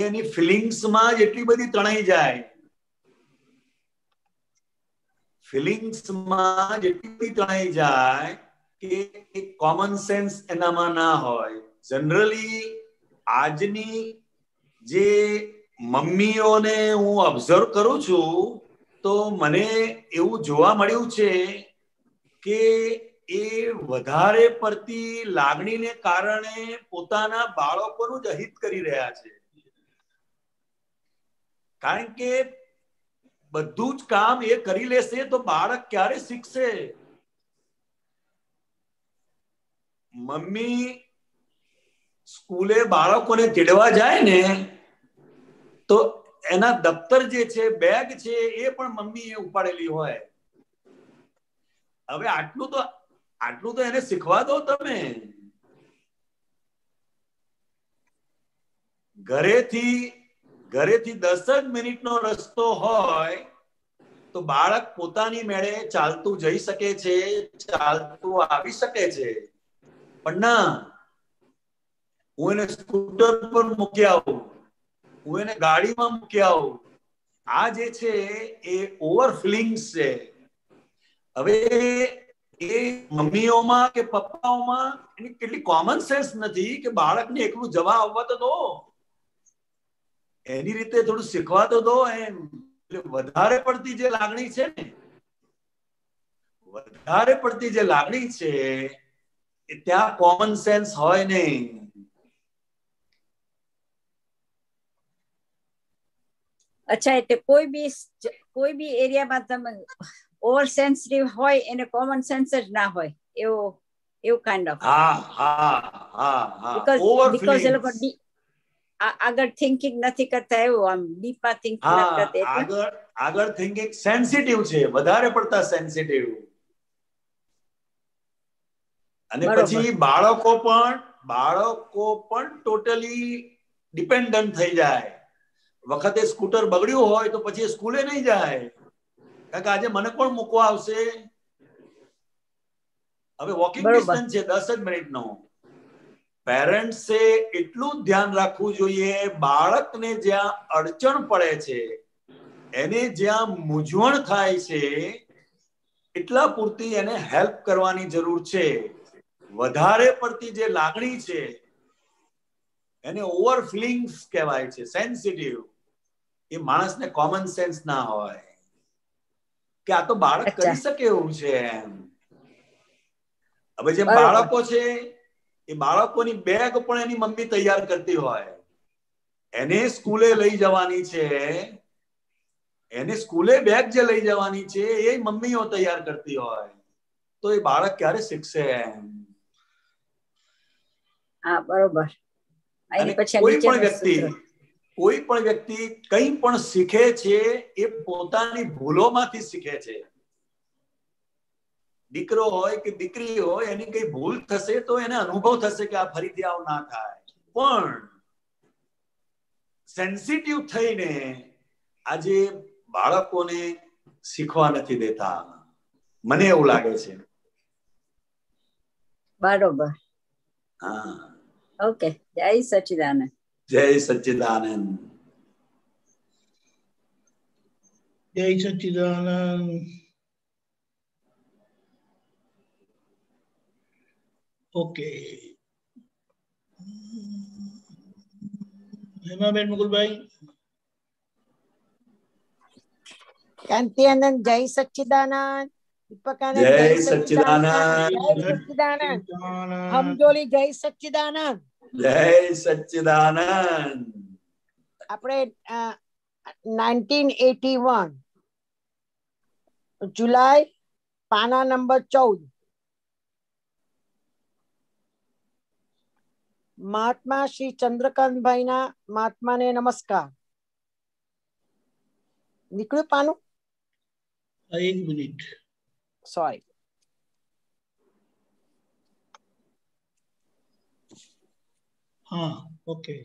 [SPEAKER 2] એની ફિલિંગ્સમાં જ એટલી બધી તણાઈ જાય. ફિલિંગ્સમાં જેટલી બધી તણાઈ જાય કે કોમન સેન્સ એનામાં ના હોય. જનરલી આજની જે મમ્મીઓને હું ઓબ્ઝર્વ કરું છું તો મને એવું જોવા મળ્યું છે કે એ વધારે પડતી લાગણીને કારણે પોતાના બાળકોનું જ અહિત કરી રહ્યા છે. કારણ કે બધું જ કામ એ કરી લેશે તો બાળક ક્યારે શીખશે? મમ્મી સ્કૂલે બાળકોને તેડવા જાય ને તો એના દફતર જે છે, બેગ છે, એ પણ મમ્મીએ ઉપાડેલી હોય. હવે આટલું તો એને શીખવા દો તમે. ઘરેથી 10 જ મિનિટનો રસ્તો હોય તો બાળક પોતાની મેળે ચાલતું જઈ શકે છે, ચાલતું આવી શકે છે. પણ ના, હું એને સ્કૂટર પર મૂકી આવું, હું એને ગાડીમાં મૂકી આવું. આ જે છે એ ઓવર ફિલિંગ્સ છે. હવે એ મમ્મીઓમાં કે પપ્પાઓમાં એની કેટલી કોમન સેન્સ નથી કે બાળકને એકલું જવા આવવા તો દો, એની રીતે થોડું શીખવા તો દો. એમ એટલે વધારે પડતી જે લાગણી છે ને, વધારે પડતી જે લાગણી છે એ ત્યાં કોમન સેન્સ હોય નહીં.
[SPEAKER 1] અચ્છા, એટલે કોઈ બી એરિયામાં તમે ઓવર સેન્સિટિવ હોય એને કોમન સેન્સ જ ના હોય એવું કાઇન્ડ ઓફ. બીકોઝ એ લોકો આગળ થિંકિંગ નથી કરતા, એવું આમ ડીપમાં થિંકિંગ નથી કરતા.
[SPEAKER 2] આગળ થિંકિંગ સેન્સિટિવ છે, વધારે પડતા સેન્સિટિવ. અને પછી બાળકો પણ ટોટલી ડિપેન્ડન્ટ થઈ જાય. વખતે સ્કૂટર બગડ્યું હોય તો પછી સ્કૂલે નહીં જાય, કારણ કે આજે મને કોણ મૂકવા આવશે? હવે વોકિંગ ડિસ્ટન્સ છે 10 જ મિનિટનો. પેરેન્ટ્સે એટલું ધ્યાન રાખવું જોઈએ, બાળકને જ્યાં અડચણ પડે છે, એને જ્યાં મૂંઝવણ થાય છે, એટલા પૂરતી એને હેલ્પ કરવાની જરૂર છે. વધારે પડતી જે લાગણી છે એને ઓવર ફિલિંગ્સ કહેવાય છે, સેન્સિટિવ. એ માણસને કોમન સેન્સ ના હોય કે આ તો બાળક કરી શકે એવું છે એમ. હવે જે બાળકો છે એ બાળકોની બેગ પણ એની મમ્મી તૈયાર કરતી હોય, એને સ્કૂલે લઈ જવાની છે, એને સ્કૂલે બેગ જે લઈ જવાની છે એ મમ્મીઓ તૈયાર કરતી હોય, તો એ બાળક ક્યારે શીખશે એમ?
[SPEAKER 1] હા, બરોબર.
[SPEAKER 2] અને કોઈ પણ વ્યક્તિ કંઈ પણ શીખે છે એ પોતાની ભૂલોમાંથી શીખે છે. દીકરો હોય કે દીકરી હોય, એની કઈ ભૂલ થશે તો એને અનુભવ થશે કે આ ફરીથી આવું ના થાય. પણ સેન્સિટિવ થઈને આજે બાળકોને શીખવા નથી દેતા, મને એવું લાગે છે.
[SPEAKER 1] બરોબર.
[SPEAKER 2] હા,
[SPEAKER 1] ઓકે. જય સચ્ચિદાનંદ.
[SPEAKER 2] જય સચ્ચિદાનંદ.
[SPEAKER 3] જય સચ્ચિદાનંદ. ઓકે. હેમાબેન, મુકુલભાઈ.
[SPEAKER 10] કાંતિ આનંદ, જય સચ્ચિદાનંદ. દીપકાનંદ,
[SPEAKER 2] જય સચ્ચિદાનંદ.
[SPEAKER 10] જય સચ્ચિદાનંદ. હમજોલી, જય સચ્ચિદાનંદ.
[SPEAKER 2] જય સચ્ચિદાનંદ.
[SPEAKER 10] આપણે 1981 જુલાઈ, પાના નંબર 14. મહાત્મા શ્રી ચંદ્રકાંતભાઈ ના મહાત્માને નમસ્કાર. નીકળ્યું પાનું?
[SPEAKER 3] એક મિનિટ,
[SPEAKER 10] સોરી.
[SPEAKER 3] હા, ઓકે.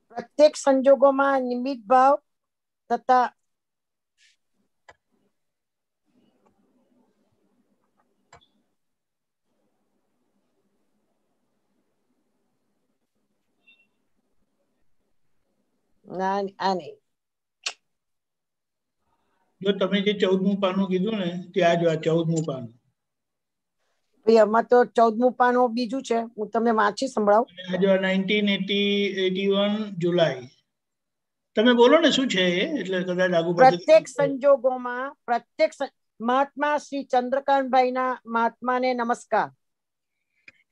[SPEAKER 10] પ્રત્યેક સંજોગોમાં નિમિત્ત ભાવ તથા
[SPEAKER 3] જો તમે જે 14મું પાનું કીધું ને, ત્યાં જો આ 14મું પાનું.
[SPEAKER 10] આમાં તો 14મું પાનું બીજું છે, હું તમને વાંચી સંભળાવું.
[SPEAKER 3] આ જો 1981 જુલાઈ. તમે બોલો ને શું છે એ, એટલે કદાચ આગુ
[SPEAKER 10] પ્રત્યેક સંજોગોમાં મહાત્મા શ્રી ચંદ્રકાંતભાઈ ના મહાત્માને નમસ્કાર.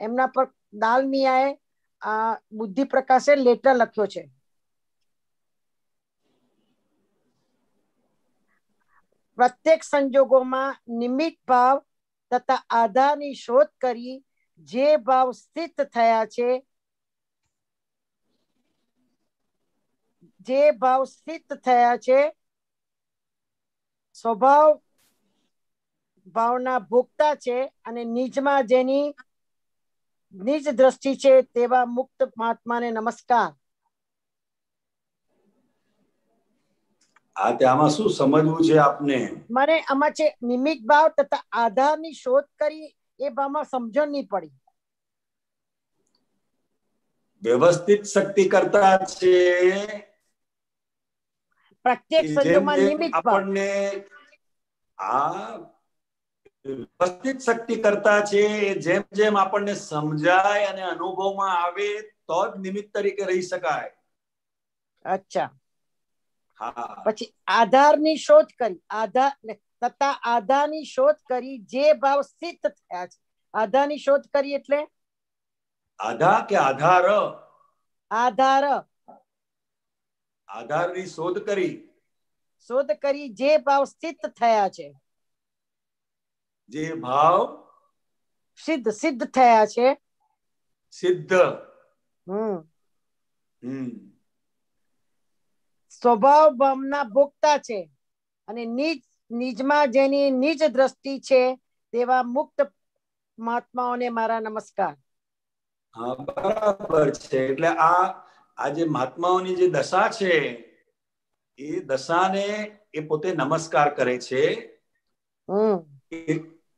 [SPEAKER 10] એમના પર દાલમિયાએ બુદ્ધિ પ્રકાશે લેટર લખ્યો છે. પ્રત્યેક સંજોગોમાં નિમિત્ત ભાવ તથા આધારની શોધ કરી જે ભાવ સ્થિત થયા છે, સ્વભાવ ભાવના ભોગતા છે અને નિજમાં જેની નિજ દ્રષ્ટિ છે તેવા મુક્ત મહાત્માને નમસ્કાર.
[SPEAKER 2] આમાં શું સમજવું છે આપને?
[SPEAKER 10] મને આમાં છે નિમિત્ત ભાવ તથા આધારની શોધ કરી, એ ભાવમાં સમજણ નહીં પડી.
[SPEAKER 2] વ્યવસ્થિત શક્તિ કરતા છે
[SPEAKER 10] પ્રત્યેક સંજોગમાં નિમિત્ત ભાવ.
[SPEAKER 2] આપણને વ્યવસ્થિત શક્તિ કરતા છે, જેમ જેમ આપણને સમજાય અને અનુભવમાં આવે તો જ નિમિત્ત તરીકે રહી શકાય.
[SPEAKER 10] અચ્છા. પછી આધારની શોધ કરી, આધારની શોધ કરી જે ભાવ સ્થિત થયા છે. આધારની શોધ કરી એટલે
[SPEAKER 2] આધા કે આધાર?
[SPEAKER 10] આધાર.
[SPEAKER 2] આધારની શોધ કરી
[SPEAKER 10] જે ભાવ સ્થિત થયા છે,
[SPEAKER 2] જે ભાવ
[SPEAKER 10] સિદ્ધ થયા છે. સ્વભાવ ભાવના ભોગતા છે અને નિજમાં જેની નિજ દ્રષ્ટિ છે તેવા મુક્ત મહાત્માઓને મારા નમસ્કાર.
[SPEAKER 2] હા, બરાબર છે. એટલે આ જે મહાત્માઓની જે દશા છે, એ દશાને એ પોતે નમસ્કાર કરે છે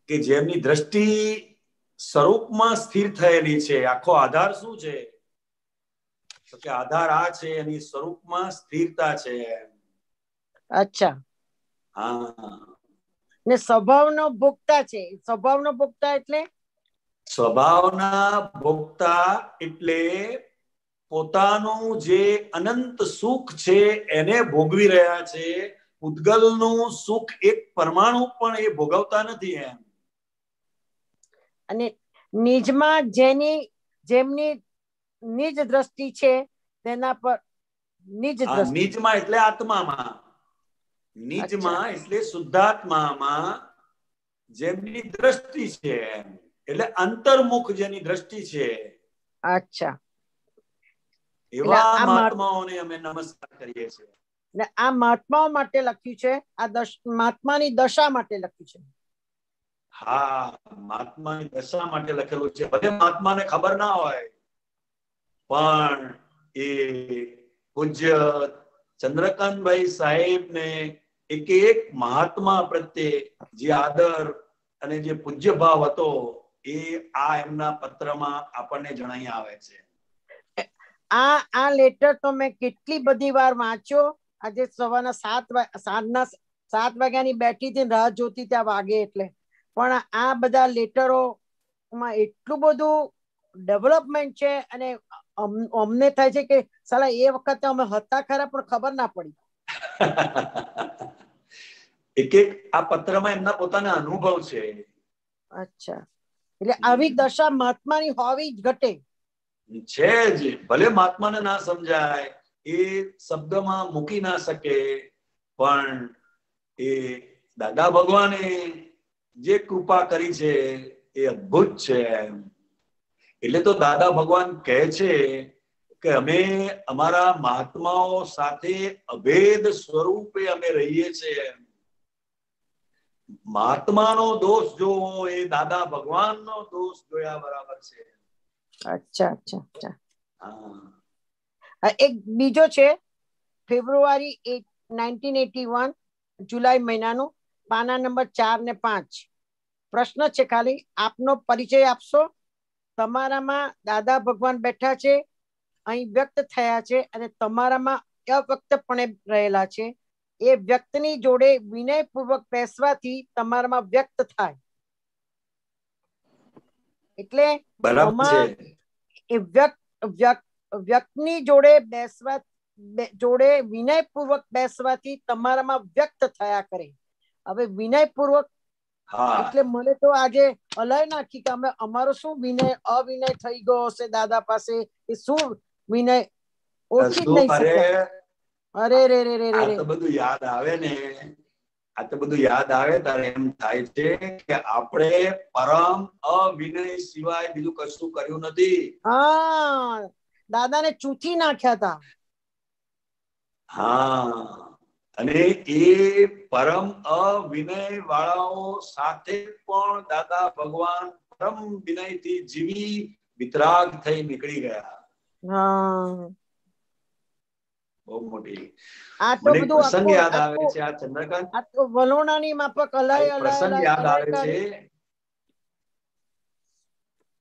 [SPEAKER 2] કે જેમની દ્રષ્ટિ સ્વરૂપમાં સ્થિર થયેલી છે. આખો આધાર શું છે? તો કે આધાર આ છે, એની સ્વરૂપમાં સ્થિરતા છે.
[SPEAKER 10] અચ્છા.
[SPEAKER 2] હા.
[SPEAKER 10] ને સ્વભાવનો ભોગતા છે. સ્વભાવનો ભોગતા એટલે
[SPEAKER 2] સ્વભાવના ભોગતા એટલે પોતાનું જે અનંત સુખ છે એને ભોગવી રહ્યા છે. પૂતગલનું સુખ એક પરમાણુ પણ એ ભોગવતા નથી એમ.
[SPEAKER 10] અને નિજમાં જેમની નિજ દ્રષ્ટિ છે તેના પર નિજ દ્રષ્ટિ.
[SPEAKER 2] નિજમાં એટલે આત્મામાં, નિજમાં એટલે શુદ્ધાત્મામાં જેમની દ્રષ્ટિ છે એટલે અંતર્મુખ જેની દ્રષ્ટિ છે.
[SPEAKER 10] અચ્છા.
[SPEAKER 2] એવા મહાત્માઓને અમે નમસ્કાર કરીએ છીએ.
[SPEAKER 10] ને આ મહાત્માઓ માટે લખ્યું છે, આ મહાત્માની દશા માટે લખ્યું છે.
[SPEAKER 2] હા, મહાત્માની દશા માટે લખેલું છે. ભલે મહાત્માને ખબર ના હોય પણ એ પૂજ્ય ચંદ્રકાંતભાઈ સાહેબને એક મહાત્મા પ્રત્યે જે આદર અને જે પૂજ્ય ભાવ હતો એ આ એમના પત્રમાં આપણને જણાઈ આવે છે.
[SPEAKER 10] આ લેટર તો મેં કેટલી બધી વાર વાંચ્યો. આજે સવારના સાંજના 7 વાગ્યાની બેઠી હતી, રાહ જોતી ત્યાં વાગે એટલે. પણ આ બધા લેટરોમાં એટલું બધું ડેવલપમેન્ટ છે અને અમને થાય છે કે સાલા એ વખતે અમે હતા ખરા પણ ખબર ના પડી.
[SPEAKER 2] એક આ પત્રમાં એમના પોતાના અનુભવ છે.
[SPEAKER 10] અચ્છા, એટલે આવી દશા મહાત્માની હોવી જ ઘટે
[SPEAKER 2] છે જ. ભલે મહાત્માને ના સમજાય, એ શબ્દમાં મૂકી ના શકે, પણ એ દાદા ભગવાને જે કૃપા કરી છે એ અદ્ભુત છે. એટલે તો દાદા ભગવાન કહે છે કે અમે અમારા મહાત્માઓ સાથે અભેદ સ્વરૂપે અમે રહીએ છીએ. મહાત્માનો દોષ જોવો એ દાદા ભગવાનનો દોષ જોયા બરાબર છે.
[SPEAKER 10] અચ્છા અચ્છા અચ્છા. એક બીજો છે, ફેબ્રુઆરી 1981, જુલાઈ મહિનાનું, પાના નંબર 4 ને 5. પ્રશ્ન છે ખાલી, આપનો પરિચય આપશો. તમારામાં દાદા ભગવાન બેઠા છે, અહીં વ્યક્ત થયા છે અને તમારામાં અવ્યક્તપણે રહેલા છે. એ વ્યક્તની જોડે વિનયપૂર્વક બેસવાથી તમારામાં વ્યક્ત થાય. એટલે વ્યક્તની જોડે વિનયપૂર્વક બેસવાથી તમારામાં વ્યક્ત થયા કરે. હવે વિનયપૂર્વક એટલે મને તો આજે હલાય નાખી કે અમે અમારો શું વિનય અવિનય થઈ ગયો હશે દાદા પાસે. એ શું વિનય ઓળખી જ નહીં શક્યા. અરે રે રે રે રે.
[SPEAKER 2] આ તો બધું યાદ આવે ને, આ તો બધું યાદ આવે ત્યારે એમ થાય છે કે આપણે પરમ અવિનય સિવાય બીજું કશું કર્યું નથી.
[SPEAKER 10] હા, દાદાને ચૂથી નાખ્યા હતા.
[SPEAKER 2] હા, અને એ પરમ અવિનય વાળાઓ સાથે પણ દાદા ભગવાન પરમ વિનયથી જીવી વિતરાગ થઈ નીકળી ગયા.
[SPEAKER 10] હા,
[SPEAKER 2] બહુ મોટી.
[SPEAKER 10] આ તો બધું
[SPEAKER 2] પ્રસંગ યાદ આવે છે. આ ચંદ્રકાંત,
[SPEAKER 10] આ તો વલોણાની માફક અલાય
[SPEAKER 2] પ્રસંગ યાદ આવે છે.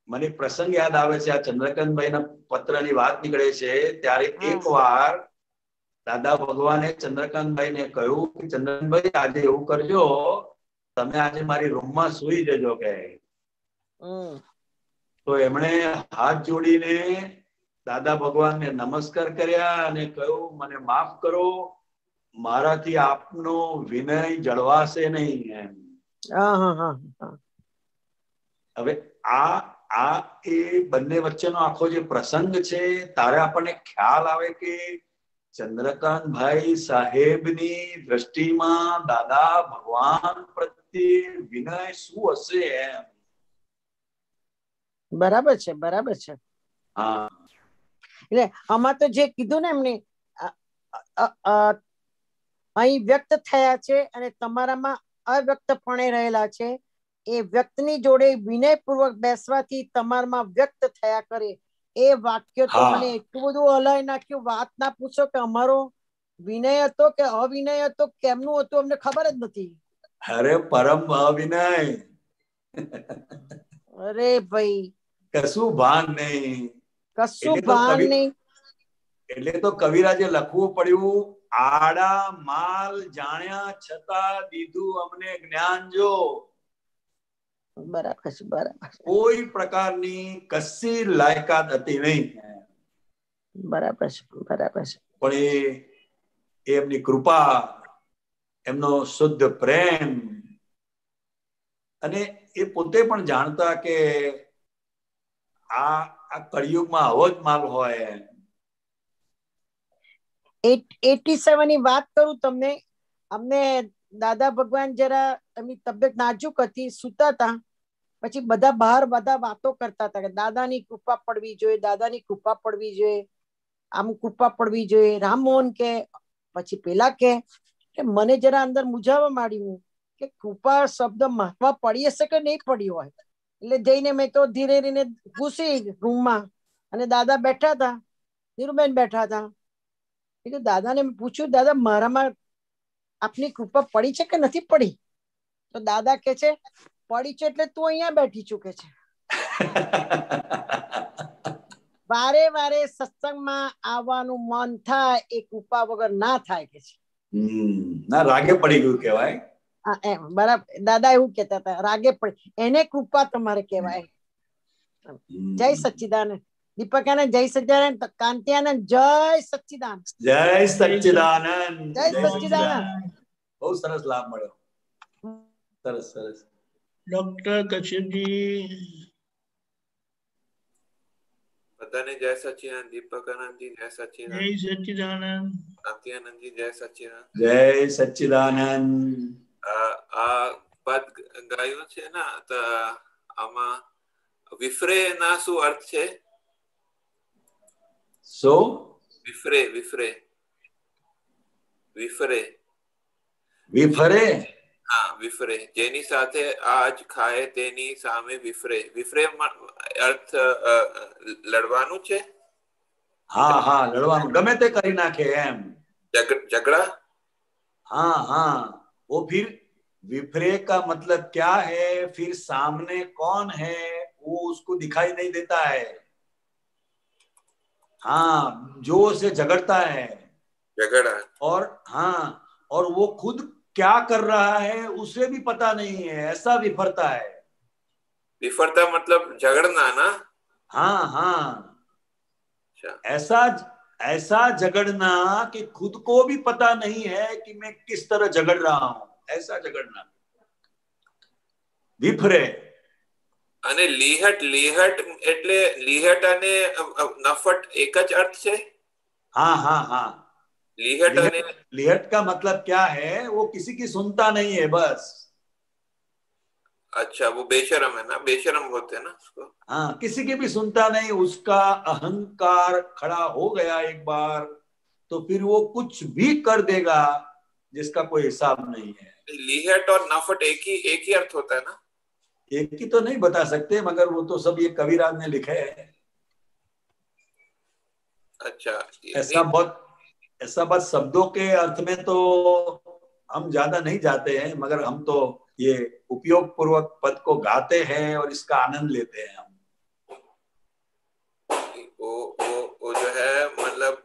[SPEAKER 2] મને પ્રસંગ યાદ આવે છે. આ ચંદ્રકાંતભાઈ ના પત્રની વાત નીકળે છે ત્યારે એક વાર દાદા ભગવાને ચંદ્રકાંતભાઈ ને કહ્યું કે ચંદ્રકાંતભાઈ આજે એવું કરજો, તમે આજે મારી રૂમમાં સુઈ જજો કે. તો એમણે હાથ જોડીને દાદા ભગવાનને નમસ્કાર કર્યા અને કહ્યું મને માફ કરો, મારાથી આપનો વિનય જળવાશે નહીં એમ. હવે આ એ બંને વચ્ચેનો આખો જે પ્રસંગ છે તારે આપણને ખ્યાલ આવે કે ચંદ્રકાંતભાઈ સાહેબની દ્રષ્ટિમાં દાદા ભગવાન પ્રત્યે વિનય શું હશે એમ.
[SPEAKER 10] બરાબર છે, બરાબર છે.
[SPEAKER 2] હા,
[SPEAKER 10] એટલે આમાં તો જે કીધું ને એમને અહીં વ્યક્ત થયા છે અને તમારામાં અવ્યક્તપણે રહેલા છે. એ વ્યક્તની જોડે વિનયપૂર્વક બેસવાથી તમારામાં વ્યક્ત થયા કરે. એ વાક્ય તો મને એટલું બધું હલાય નાખ્યું, વાત ના પૂછો કે અમારો વિનય હતો કે અવિનય હતો, કેમનું હતું અમને ખબર જ નથી.
[SPEAKER 2] અરે પરમ અવિનય.
[SPEAKER 10] અરે ભાઈ
[SPEAKER 2] કશું ભાન નહીં.
[SPEAKER 10] કશું
[SPEAKER 2] એટલે તો
[SPEAKER 10] ભાન
[SPEAKER 2] કવિ-
[SPEAKER 10] નહીં.
[SPEAKER 2] એટલે તો કવિરાજે લખવું પડ્યું, આડા માલ જાણ્યા છતાં દીધું અમને જ્ઞાન જો.
[SPEAKER 10] બરાબર છે, બરાબર છે,
[SPEAKER 2] કોઈ પ્રકારની કશી લાયકાત હતી નહીં,
[SPEAKER 10] બરાબર છે, બરાબર છે.
[SPEAKER 2] પણ એ એમની કૃપા, એમનો શુદ્ધ પ્રેમ, અને એ પોતે પણ જાણતા કે આ કળિયુગમાં આવો જ માલ હોય.
[SPEAKER 10] 87 ની વાત કરું તમને. અમને દાદા ભગવાન જરા એમની તબિયત નાજુક હતી, સુતા હતા. પછી બધા બહાર બધા વાતો કરતા હતા કે દાદાની કૃપા પડવી જોઈએ, દાદાની કૃપા પડવી જોઈએ, આમ કૃપા પડવી જોઈએ. રામમોહન કે પછી પેલા કે મને જરા અંદર મૂંઝાવા માંડ્યું કે કૃપા શબ્દ મહાત્મા પડી હશે કે નહીં પડી હોય. એટલે જઈને મેં તો ધીરે ધીરે ઘૂસી રૂમમાં, અને દાદા બેઠા હતા, નીરુબેન બેઠા હતા. એટલે દાદાને મેં પૂછ્યું, દાદા મારામાં આપની કૃપા પડી છે કે નથી પડી? તો દાદા કે છે પડી છે એટલે તું અહીંયા બેઠી છું કે છે. વારે વારે સત્સંગમાં આવવાનું મન થાય એ કૃપા વગર ના થાય કે છે.
[SPEAKER 2] ના, રાગે પડી ગયું કહેવાય.
[SPEAKER 10] એમ બરાબર, દાદા એવું કેતા હતા, રાગે પડી, એને કૃપા તમારે કહેવાય. જય સચ્ચિદાનંદ. દીપકાનંદ જય સચ્ચિદાનંદ, કાંતિયાનંદ જય સચ્ચિદાનંદ.
[SPEAKER 2] જય સચ્ચિદાનંદ.
[SPEAKER 10] જય સચ્ચિદાનંદ.
[SPEAKER 2] બહુ સરસ લાભ મળ્યો. સરસ સરસ.
[SPEAKER 3] ડોક્ટર કશ્યપજી.
[SPEAKER 4] બધાને જય સચ્ચિદાનંદ. દીપકાનંદજી જય સચ્ચિદાનંદ.
[SPEAKER 3] જય સચ્ચિદાનંદ.
[SPEAKER 4] કાંતિયાનંદજી જય સચ્ચિદાનંદ.
[SPEAKER 2] જય સચ્ચિદાનંદ.
[SPEAKER 4] આ પદ ગાયું છે ને, તો આમાં વિફરે ના શું અર્થ છે? વિફરે વિફરે વિફરે
[SPEAKER 2] વિફરે.
[SPEAKER 4] હા, વિફરે. જેની સાથે આજ ખાય તેની સામે વિફરે. વિફરે અર્થ લડવાનું છે.
[SPEAKER 2] हाँ हाँ, लड़वानु, गमे ते करी नाखे एम.
[SPEAKER 4] झगड़ा.
[SPEAKER 2] हाँ हाँ, वो फिर विफरे का मतलब क्या है, फिर सामने कौन है वो उसको दिखाई नहीं देता है. हाँ, जो उसे झगड़ता है,
[SPEAKER 4] झगड़ा,
[SPEAKER 2] और हाँ, और वो खुद क्या कर रहा है उसे भी पता नहीं है, ऐसा विफरता है.
[SPEAKER 4] विफरता मतलब झगड़ना ना.
[SPEAKER 2] हाँ हाँ, ऐसा झगड़ना कि खुद को भी पता नहीं है कि मैं किस तरह झगड़ रहा हूं, ऐसा झगड़ना विफरे.
[SPEAKER 4] અને લીહટ, લીહટ એટલે લીહટ અને નફટ એક જ અર્થ છે.
[SPEAKER 2] हाँ हाँ हाँ,
[SPEAKER 4] લીહટ અને
[SPEAKER 2] લીહट का मतलब क्या है, वो किसी की सुनता नहीं है बस.
[SPEAKER 4] अच्छा, वो बेशरम है ना, बेशरम होते हैं ना उसको.
[SPEAKER 2] हाँ, किसी की भी सुनता नहीं. उसका अहंकार खड़ा हो गया एक बार तो फिर वो कुछ भी कर देगा जिसका कोई हिसाब नहीं है.
[SPEAKER 4] લીહટ और नफट एक ही अर्थ होता है ना.
[SPEAKER 2] एक ही तो नहीं बता सकते, मगर वो तो सब ये कविराज ने लिखे है.
[SPEAKER 4] अच्छा,
[SPEAKER 2] ऐसा बात शब्दों के अर्थ में तो हम ज्यादा नहीं जाते हैं, मगर हम तो ये उपयोग पूर्वक पद को गाते हैं और इसका आनंद लेते हैं हम.
[SPEAKER 4] वो जो है मतलब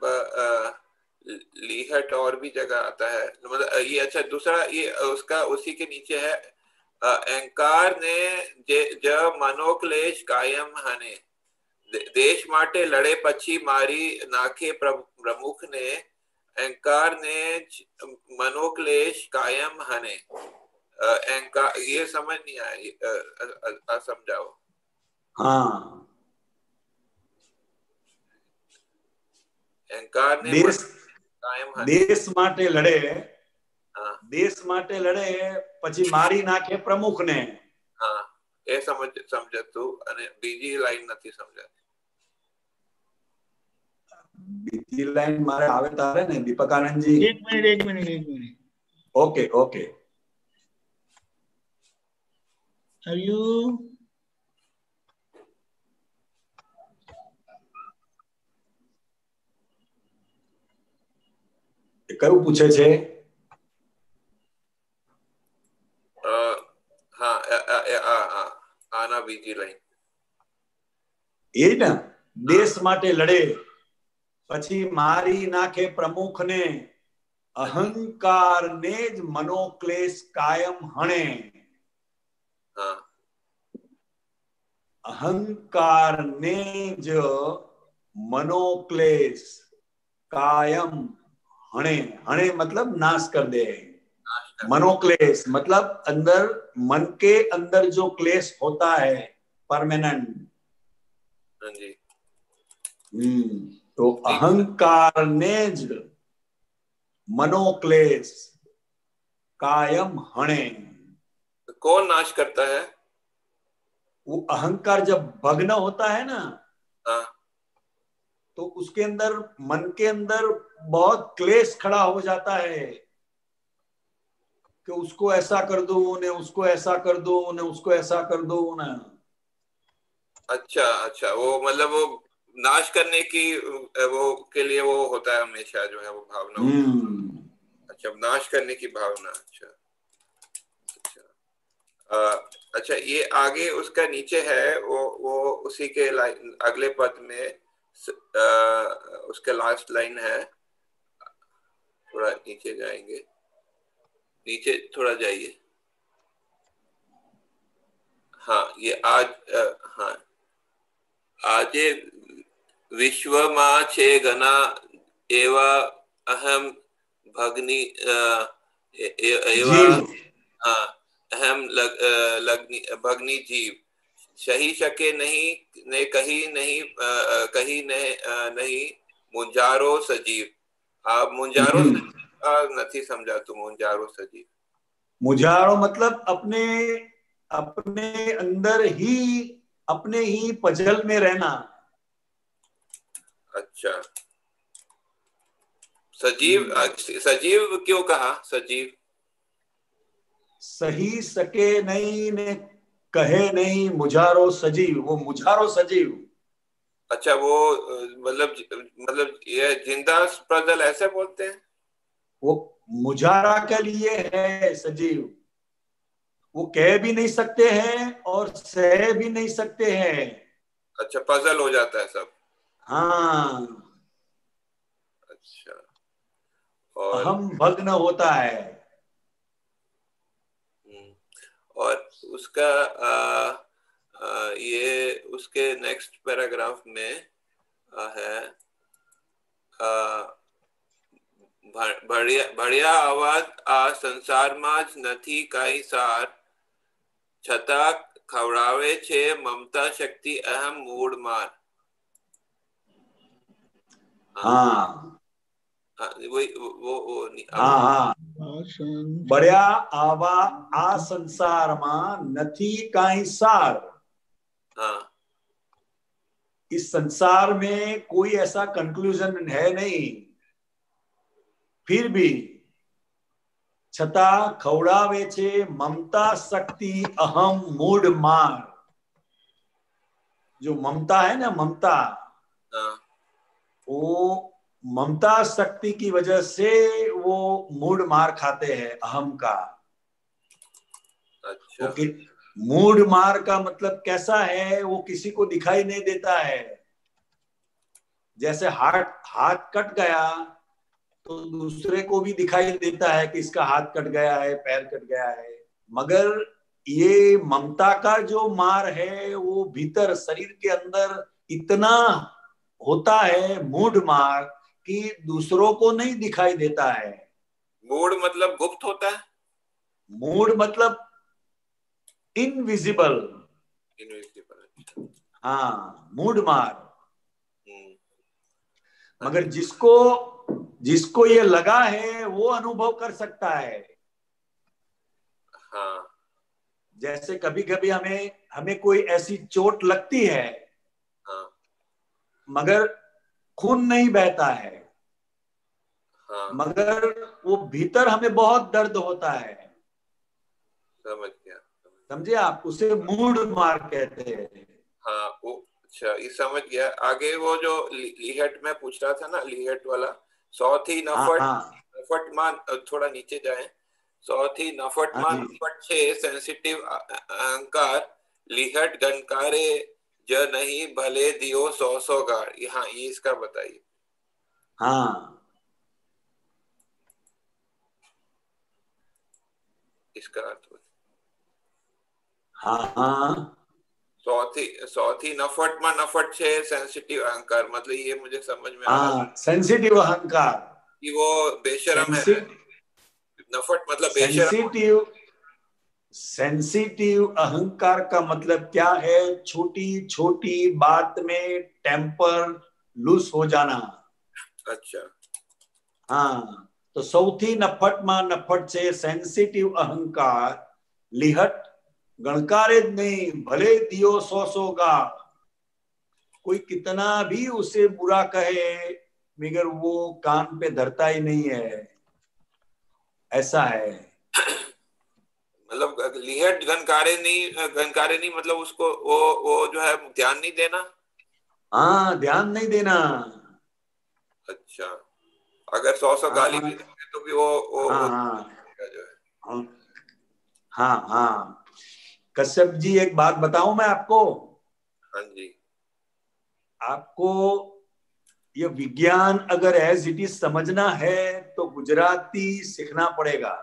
[SPEAKER 4] लीहट और भी जगह आता है, मतलब ये. अच्छा, दूसरा ये उसका उसी के नीचे है, अहंकार ने ज मनोक्लेश कायम हने, देश माटे लड़े पछी मारी नाखे प्रमुख ने, अहंकार ने मनोक्लेश कायम हने. अहंकार, ये समझ नहीं आया, समझाओ.
[SPEAKER 2] हाँ,
[SPEAKER 4] अहंकार ने
[SPEAKER 2] देश माटे लड़े, देश माटे लड़े પછી મારી નાખે પ્રમુખ ને.
[SPEAKER 4] હા, એ સમજતું, અને બીજી લાઈન નથી સમજાતી.
[SPEAKER 2] બીજી લાઈન મારે આવે તારે ને દીપકાનંદજી.
[SPEAKER 3] એક minute.
[SPEAKER 2] Okay okay.
[SPEAKER 3] Are you?
[SPEAKER 2] કયું પૂછે છે?
[SPEAKER 4] हाँ, आना बीजी लाइन.
[SPEAKER 2] એ ને દેશ માટે લડે, પછી મારી નાખે પ્રમુખને, અહંકારને જ મનોક્લેશ કાયમ હણે. અહંકારને જ मनोक्लेश कायम हणे. हणे मतलब नाश कर दे. मनोक्लेश मतलब अंदर मन के अंदर जो क्लेश होता है परमानेंट. तो अहंकार ने ज मनोक्लेश कायम हणे.
[SPEAKER 11] कौन नाश करता है?
[SPEAKER 2] वो अहंकार जब भग्न होता है ना, तो उसके अंदर मन के अंदर बहुत क्लेश खड़ा हो जाता है कि उसको ऐसा कर दो, उन्हें उसको ऐसा कर दो, उन्हें उसको ऐसा कर दो ना.
[SPEAKER 11] अच्छा अच्छा, वो मतलब वो नाश करने की वो के लिए वो होता है हमेशा जो है वो भावना. अच्छा, नाश करने की भावना. अच्छा अच्छा अच्छा, ये आगे उसका नीचे है वो उसी के अगले पद में उसका लास्ट लाइन है. थोड़ा नीचे जाएंगे, नीचे थोड़ा जाइए. हाँ, ये आज हाँ, आजे विश्वमा छे घना एवा अहम भगनी एवा अहम भगनी जीव सही शके नहीं ने कहीं नहीं नहीं मुंजारो सजीव. आप मुंजारो नहीं समझा तो मुंजारो सजीव.
[SPEAKER 2] मुंजारो मतलब अपने अपने अंदर ही अपने ही पजल में रहना.
[SPEAKER 11] अच्छा, सजीव सजीव क्यों कहा? सजीव
[SPEAKER 2] सही सके नहीं ने कहे नहीं मुझारो सजीव. वो मुझारो सजीव.
[SPEAKER 11] अच्छा, वो मतलब ये जिंदा पजल ऐसे बोलते हैं.
[SPEAKER 2] वो मुझारा के लिए है सजीव. वो कह भी नहीं सकते हैं और सह भी नहीं सकते हैं.
[SPEAKER 11] अच्छा, पजल हो जाता है सब.
[SPEAKER 2] हाँ.
[SPEAKER 11] अच्छा, और
[SPEAKER 2] हम भग्न होता है.
[SPEAKER 11] और उसका ये उसके नेक्स्ट पैराग्राफ में है बढ़िया आवाज आ संसार માં જ નથી કાઈ સાર, છતાં ખવડાવે છે મમતા શક્તિ અહમ મૂળ માર.
[SPEAKER 2] हाँ हाँ हाँ. बढ़िया आवा आ संसार में नथी काई सार.
[SPEAKER 11] हाँ,
[SPEAKER 2] इस संसार में कोई ऐसा कंक्लूजन है नहीं, फिर भी छता खवड़ावे छे ममता शक्ति अहम मूड मार. जो ममता है ना, ममता, वो ममता शक्ति की वजह से वो मूड मार खाते हैं अहम का.
[SPEAKER 11] अच्छा,
[SPEAKER 2] मूड मार का मतलब कैसा है? वो किसी को दिखाई नहीं देता है. जैसे हाथ कट गया तो दूसरे को भी दिखाई देता है कि इसका हाथ कट गया है, पैर कट गया है. मगर ये ममता का जो मार है वो भीतर शरीर के अंदर इतना होता है, मूड मार, कि दूसरों को नहीं दिखाई देता है.
[SPEAKER 11] मूड मतलब गुप्त होता है.
[SPEAKER 2] मूड मतलब इनविजिबल. हाँ, मूड मार. मगर जिसको ये लगा है वो अनुभव कर सकता है.
[SPEAKER 11] हाँ.
[SPEAKER 2] जैसे कभी कभी हमें कोई ऐसी चोट लगती है,
[SPEAKER 11] हाँ,
[SPEAKER 2] मगर खून नहीं बहता है.
[SPEAKER 11] हाँ,
[SPEAKER 2] मगर वो भीतर हमें बहुत दर्द होता है.
[SPEAKER 11] समझ गया.
[SPEAKER 2] समझे आप? उसे मूड मार कहते हैं.
[SPEAKER 11] हाँ, वो अच्छा, ये समझ गया. आगे वो जो लीहट में पूछ रहा था ना, लीहट वाला, सौथी नफट नफट मान, थोड़ा नीचे जाए. सौथी नफट मान नफट छे सेंसिटिव अहंकार, लीहट गणकारे ज नहीं भले दियो 100 गाड़। हाँ, ये इसका बताइए।
[SPEAKER 2] हाँ,
[SPEAKER 11] इसका अर्थ
[SPEAKER 2] हाँ हाँ,
[SPEAKER 11] સૌથી નફટમાં નફટ છે સેન્સિટિવ અહંકાર, मतलब ये मुझे समझ में आ रहा है
[SPEAKER 2] हाँ, सेंसिटिव अहंकार
[SPEAKER 11] कि वो बेशरम है। नफट मतलब बेशरम।
[SPEAKER 2] सेंसिटिव सेंसिटिव अहंकार का मतलब क्या है? छोटी छोटी बात में टेम्पर लूज हो जाना।
[SPEAKER 11] अच्छा,
[SPEAKER 2] हाँ, तो सौथी नफटમાં નફટ છે સેન્સિટિવ અહંકાર, લીહટ गणकारे नहीं, भले दियो 100 गाड़। कोई कितना भी उसे बुरा कहे मगर वो कान पे धरता ही नहीं है, ऐसा है।
[SPEAKER 11] मतलब लिहट गनकारे नहीं मतलब उसको वो जो है ध्यान नहीं देना।
[SPEAKER 2] हाँ, ध्यान नहीं देना।
[SPEAKER 11] अच्छा, अगर 100 गाली भी दोगे तो भी वो
[SPEAKER 2] हाँ
[SPEAKER 11] जो है।
[SPEAKER 2] हाँ हाँ, कश्यप जी एक बात बताऊं मैं आपको।
[SPEAKER 11] हाँ जी।
[SPEAKER 2] आपको ये विज्ञान अगर एज इट इज समझना है तो गुजराती सीखना पड़ेगा।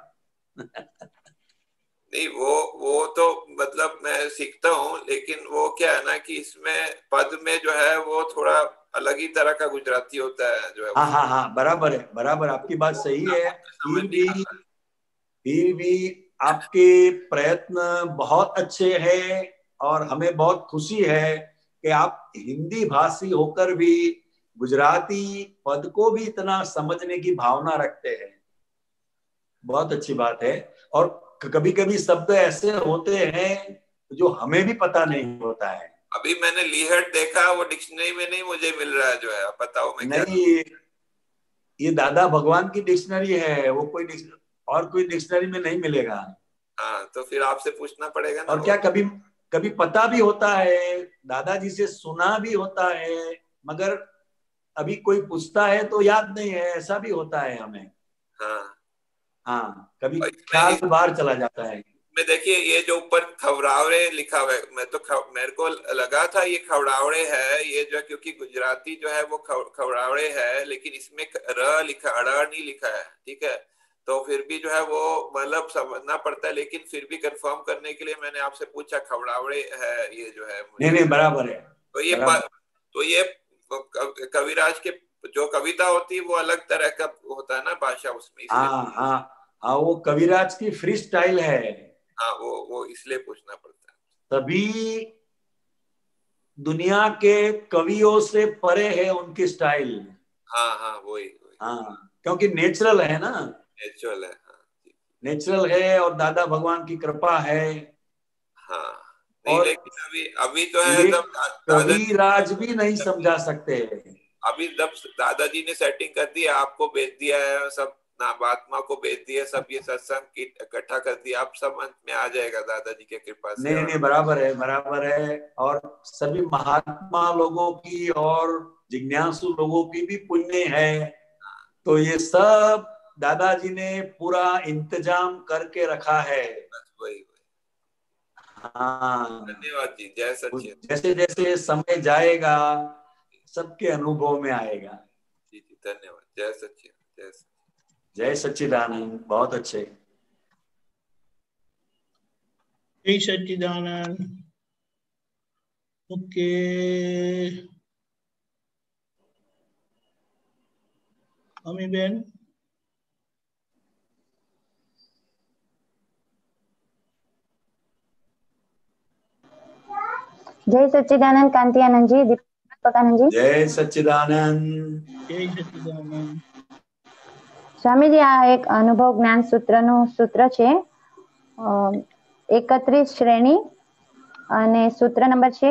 [SPEAKER 11] नहीं, वो तो मतलब मैं सीखता हूँ, लेकिन वो क्या है ना कि इसमें पद में जो है वो थोड़ा अलग ही तरह का गुजराती होता है जो है।
[SPEAKER 2] हाँ हाँ हाँ, बराबर है, बराबर, आपकी बात सही है। फिर भी आपके प्रयत्न बहुत अच्छे हैं और हमें बहुत खुशी है कि आप हिंदी भाषी होकर भी गुजराती पद को भी इतना समझने की भावना रखते हैं। बहुत अच्छी बात है। और कभी कभी शब्द ऐसे होते हैं जो हमें भी पता नहीं होता है।
[SPEAKER 11] अभी मैंने लीहट देखा, वो डिक्शनरी में नहीं मुझे मिल रहा है जो है, आप बताओ मैं क्या
[SPEAKER 2] नहीं, ये दादा भगवान की डिक्शनरी है, वो और कोई डिक्शनरी में नहीं मिलेगा।
[SPEAKER 11] हाँ, तो फिर आपसे पूछना पड़ेगा ना।
[SPEAKER 2] और क्या कभी कभी पता भी होता है, दादाजी से सुना भी होता है, मगर अभी कोई पूछता है तो याद नहीं है, ऐसा भी होता है हमें।
[SPEAKER 11] हाँ
[SPEAKER 2] हाँ, कभी ख्याल बाहर चला जाता है।
[SPEAKER 11] में देखिए, ये जो ऊपर खवड़ावड़े लिखा हुआ है, मेरे को लगा था ये खवड़ावड़े है, ये जो क्योंकि गुजराती जो है वो खवड़ावड़े है, लेकिन इसमें र लिखा, अड़ नहीं लिखा है। ठीक है, तो फिर भी जो है वो मतलब समझना पड़ता है, लेकिन फिर भी कंफर्म करने के लिए मैंने आपसे पूछा खवड़ावड़े है ये जो है।
[SPEAKER 2] नहीं, बराबर है।
[SPEAKER 11] तो ये कविराज के जो कविता होती है वो अलग तरह का होता है ना भाषा उसमें।
[SPEAKER 2] हाँ हाँ हाँ, वो कविराज की फ्री स्टाइल है।
[SPEAKER 11] हाँ, वो इसलिए पूछना पड़ता है।
[SPEAKER 2] तभी दुनिया के कवियों से परे है उनकी स्टाइल।
[SPEAKER 11] हाँ हाँ, वही।
[SPEAKER 2] हाँ, क्योंकि नेचुरल है ना।
[SPEAKER 11] नेचुरल है, हाँ,
[SPEAKER 2] नेचुरल है और दादा भगवान की कृपा है।
[SPEAKER 11] हाँ, नहीं,
[SPEAKER 2] और
[SPEAKER 11] लेकिन अभी तो है जब
[SPEAKER 2] कविराज भी नहीं समझा सकते।
[SPEAKER 11] अभी जब दादाजी ने सेटिंग कर दिया, आपको भेज दिया है सब, नाबात्मा को भेज दिया सब, ये सत्संग इकट्ठा कर दिया, आप सब अंत में आ जाएगा दादाजी की कृपा से।
[SPEAKER 2] नहीं, बराबर है, बराबर है। और सभी महात्मा लोगों की और जिज्ञासु लोगों की भी पुण्य है। तो ये सब दादाजी ने पूरा इंतजाम करके रखा है।
[SPEAKER 11] वही।
[SPEAKER 2] हाँ,
[SPEAKER 11] धन्यवाद जी, जय सच्चिदानंद।
[SPEAKER 2] जैसे जैसे समय जाएगा सबके अनुभव में आएगा।
[SPEAKER 11] जी, धन्यवाद, जय सच्चिदानंद।
[SPEAKER 2] जय सच्चिदानंद, बहुत अच्छे।
[SPEAKER 3] जय सच्चिदानंद। ओके, अमी बेन।
[SPEAKER 12] जय सच्चिदानंद कांति आनंद जी, दीपक आनंद जी।
[SPEAKER 2] जय सच्चिदानंद।
[SPEAKER 3] जय सच्चिदानंद।
[SPEAKER 12] स्वामीजी, आ एक अनुभव ज्ञान सूत्रનું સૂત્ર છે, 31 શ્રેણી અને સૂત્ર નંબર છે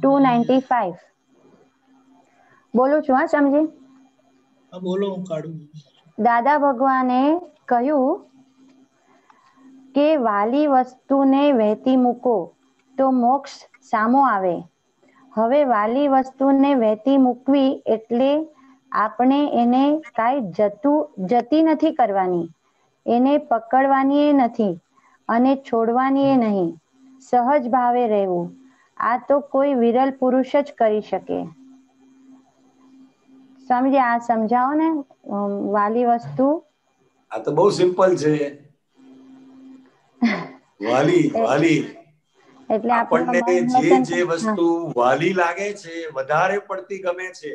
[SPEAKER 12] 295. બોલું છું હા સ્વામીજી?
[SPEAKER 3] હા, બોલો, હું કાઢું.
[SPEAKER 12] દાદા ભગવાને કહ્યું કે વાલી વસ્તુને વહેતી મૂકો તો મોક્ષ સામો આવે. હવે વાલી વસ્તુને વહેતી મૂકવી એટલે આપણે એને કાંઈ જતી નથી કરવાની, એને પકડવાની નથી અને છોડવાની નહીં, સહજ ભાવે રહેવું. આ તો કોઈ વિરલ પુરુષ જ કરી શકે. સ્વામીજી આ સમજાવો ને વાલી વસ્તુ.
[SPEAKER 2] આ તો બહુ સિમ્પલ છે. વાલી વાલી
[SPEAKER 12] એટલે
[SPEAKER 2] આપણને જે વસ્તુ વાલી લાગે છે, વધારે પડતી ગમે છે,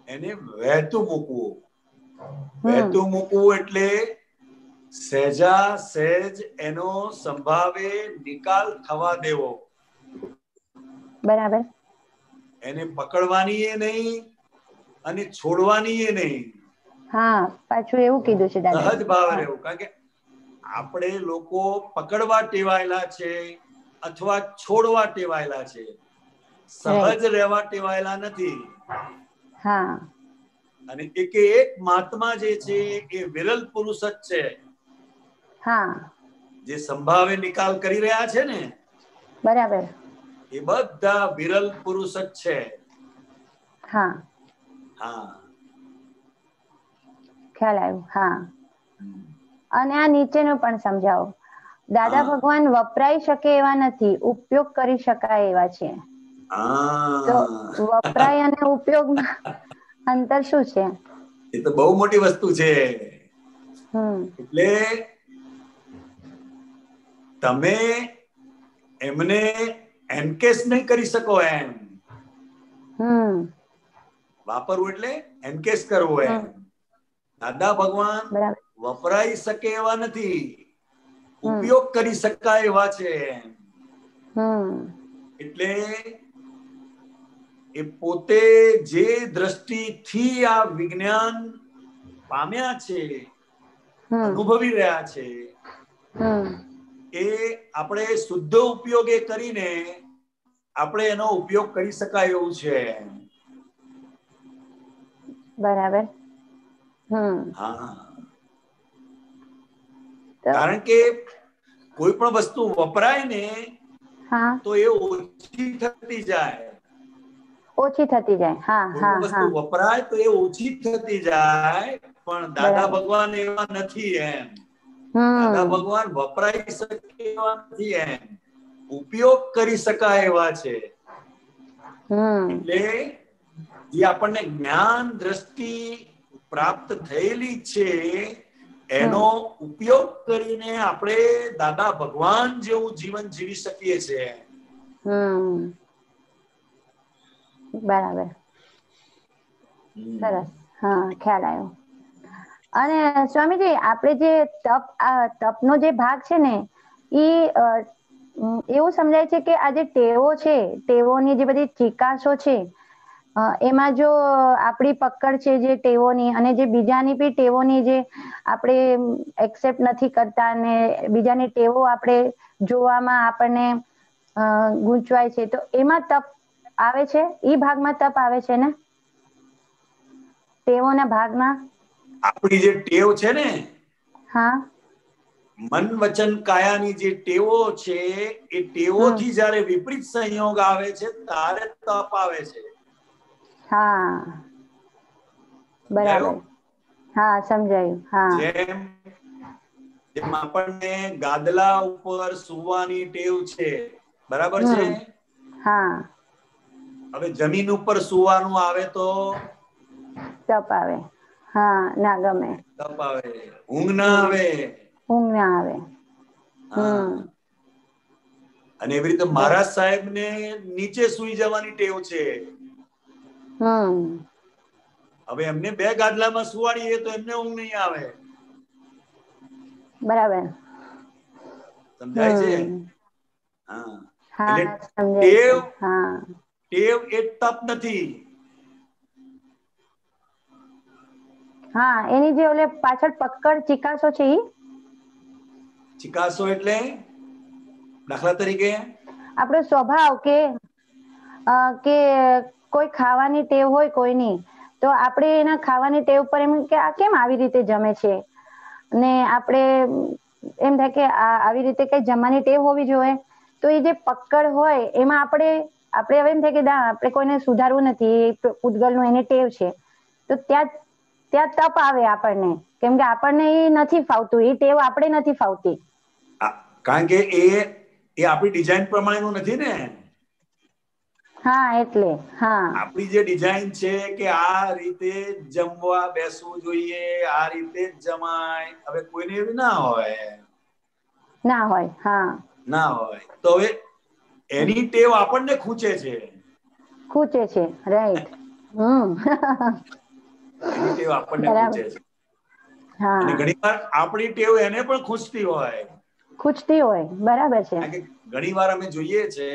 [SPEAKER 2] એને વહેતું મૂકવું. વહેતું મૂકવું એટલે સહેજા સહેજ એનો સંભાવે નિકાલ થવા દેવો.
[SPEAKER 12] બરાબર.
[SPEAKER 2] એને પકડવાની એ નહીં અને છોડવાની એ નહીં.
[SPEAKER 12] હા, પાછું એવું કીધું છે દાદા.
[SPEAKER 2] સહજ ભાવ રહેવું. કારણ કે આપણે લોકો પકડવા ટેવાયેલા છે અથવા છોડવા ટેવાયેલા છે, સહજ રહેવા ટેવાયેલા નથી.
[SPEAKER 12] હા.
[SPEAKER 2] અને એક મહાત્મા જે છે એ વિરલ પુરુષ જ છે.
[SPEAKER 12] હા.
[SPEAKER 2] જે સંભાવે નિકાલ કરી રહ્યા છે ને,
[SPEAKER 12] બરાબર,
[SPEAKER 2] એ બધા વિરલ પુરુષ જ છે.
[SPEAKER 12] હા.
[SPEAKER 2] હા,
[SPEAKER 12] ખ્યાલ આવ્યું. હા. અને આ નીચેનું પણ સમજાવો. દાદા ભગવાન વપરાઈ શકે એવા નથી, ઉપયોગ કરી શકાય એવા છે. તો વપરાય અને ઉપયોગમાં અંતર શું છે?
[SPEAKER 2] એ તો બહુ મોટી વસ્તુ છે. એટલે તમે એમને એન્કેસ નહીં કરી શકો. એમ વાપરવું એટલે એન્કેસ કરવું. એમ દાદા ભગવાન વપરાઈ શકે એવા નથી, ઉપયોગ કરી શકાય એવા છે. એટલે એ પોતે જે દ્રષ્ટિથી આ વિજ્ઞાન પામ્યા છે, અનુભવી રહ્યા છે, એ આપણે શુદ્ધ ઉપયોગ કરીને આપણે એનો ઉપયોગ કરી શકાય એવું છે.
[SPEAKER 12] બરાબર.
[SPEAKER 2] હા, કારણ કે કોઈ પણ વસ્તુ વપરાય ને તો એ ઓછી થતી જાય.
[SPEAKER 12] ઓછી થતી જાય. હા, હા,
[SPEAKER 2] વસ્તુ વપરાય તો એ ઓછી થતી જાય, પણ દાદા ભગવાન એવા નથી. એમ દાદા ભગવાન વપરાય શકે એવા નથી, એમ ઉપયોગ કરી શકાય એવા છે. એટલે જે આપણને જ્ઞાન દ્રષ્ટિ પ્રાપ્ત થયેલી છે, એનો ઉપયોગ કરીને આપણે દાદા ભગવાન જેવું જીવન જીવી શકીએ છીએ.
[SPEAKER 12] બરાબર. સરસ. હા, ખ્યાલ આવ્યો. અને સ્વામીજી, આપણે જે તપનો જે ભાગ છે ને, એ એવું સમજાય છે કે આ જે ટેવો છે, ટેવોની જે બધી ચિકાસો છે, એમાં જો આપણી પકડ છે જે ટેવોની, અને જે બીજાની બી ટેવોની જે આપણે એક્સેપ્ટ નથી કરતા, અને બીજાની ટેવો આપણે જોવામાં આપણને ગૂંચવાય છે, તો એમાં તપ આવે છે. એ ભાગમાં તપ આવે છે ને, ટેવોના ભાગમાં?
[SPEAKER 2] આપણી જે ટેવ છે ને,
[SPEAKER 12] હા,
[SPEAKER 2] મન વચન કાયાની જે ટેવો છે, એ ટેવોથી જયારે વિપરીત સંયોગ આવે છે, ત્યારે તપ આવે છે.
[SPEAKER 12] હા, બરાબર. હા, સમજાયું. હા,
[SPEAKER 2] જેમ આપણને ગાદલા ઉપર સુવાની ટેવ છે, બરાબર છે.
[SPEAKER 12] હા.
[SPEAKER 2] હવે જમીન ઉપર સુવાનું આવે તો
[SPEAKER 12] તપ આવે. હા, ના ગમે.
[SPEAKER 2] તપ આવે. ઊંઘ ના આવે.
[SPEAKER 12] ઊંઘ ના આવે.
[SPEAKER 2] અને એવી રીતે મહારાજ સાહેબ ને નીચે સુઈ જવાની ટેવ છે. હવે એમને બે ગાદલામાં સુવાડીએ તો એમને ઊંઘ નહીં આવે.
[SPEAKER 12] બરાબર.
[SPEAKER 2] સમજાય છે? હા. એટલે ટેવ એ તપ નથી.
[SPEAKER 12] હા, એની જે ઓલે પાછળ પકડ ચિકાસો છે ઈ?
[SPEAKER 2] ચિકાસો એટલે દાખલા તરીકે
[SPEAKER 12] આપણો સ્વભાવ કે કોઈ ખાવાની ટેવ હોય કોઈની, તો આપણે એના ખાવાની ટેવ પર એમ કે આ કેમ આવી રીતે જમે છે, ને આપણે એમ થાય કે આવી રીતે કઈ જમવાની ટેવ હોવી જોઈએ. તો એ જે પકડ હોય એમાં આપણે હવે એમ થાય કે આપણે કોઈને સુધારવું નથી, પૂતગલનું એની ટેવ છે, તો ત્યાં તપ આવે આપણને, કેમ કે આપણને એ નથી ફાવતું, એ ટેવ આપણે નથી ફાવતી.
[SPEAKER 2] કારણ કે એ આપણી ડિઝાઇન પ્રમાણેનું નથી ને.
[SPEAKER 12] હા એટલે હા
[SPEAKER 2] આપણી જે ડિઝાઇન છે કે આ રીતે જમવા બેસવું જોઈએ, આ રીતે જ જમાય. હવે કોઈને એવી ના હોય.
[SPEAKER 12] ના હોય. હા
[SPEAKER 2] ના હોય તો હવે એની ટેવ આપણને ખૂંચે છે.
[SPEAKER 12] ખૂચે છે. રાઈટ.
[SPEAKER 2] એની ટેવ આપણને ખૂંચે છે.
[SPEAKER 12] હા
[SPEAKER 2] અને ઘણીવાર આપણી ટેવ એને પણ ખૂંચતી હોય.
[SPEAKER 12] ખૂચતી હોય. બરાબર છે.
[SPEAKER 2] કારણ કે ઘણીવાર અમે જોઈએ છે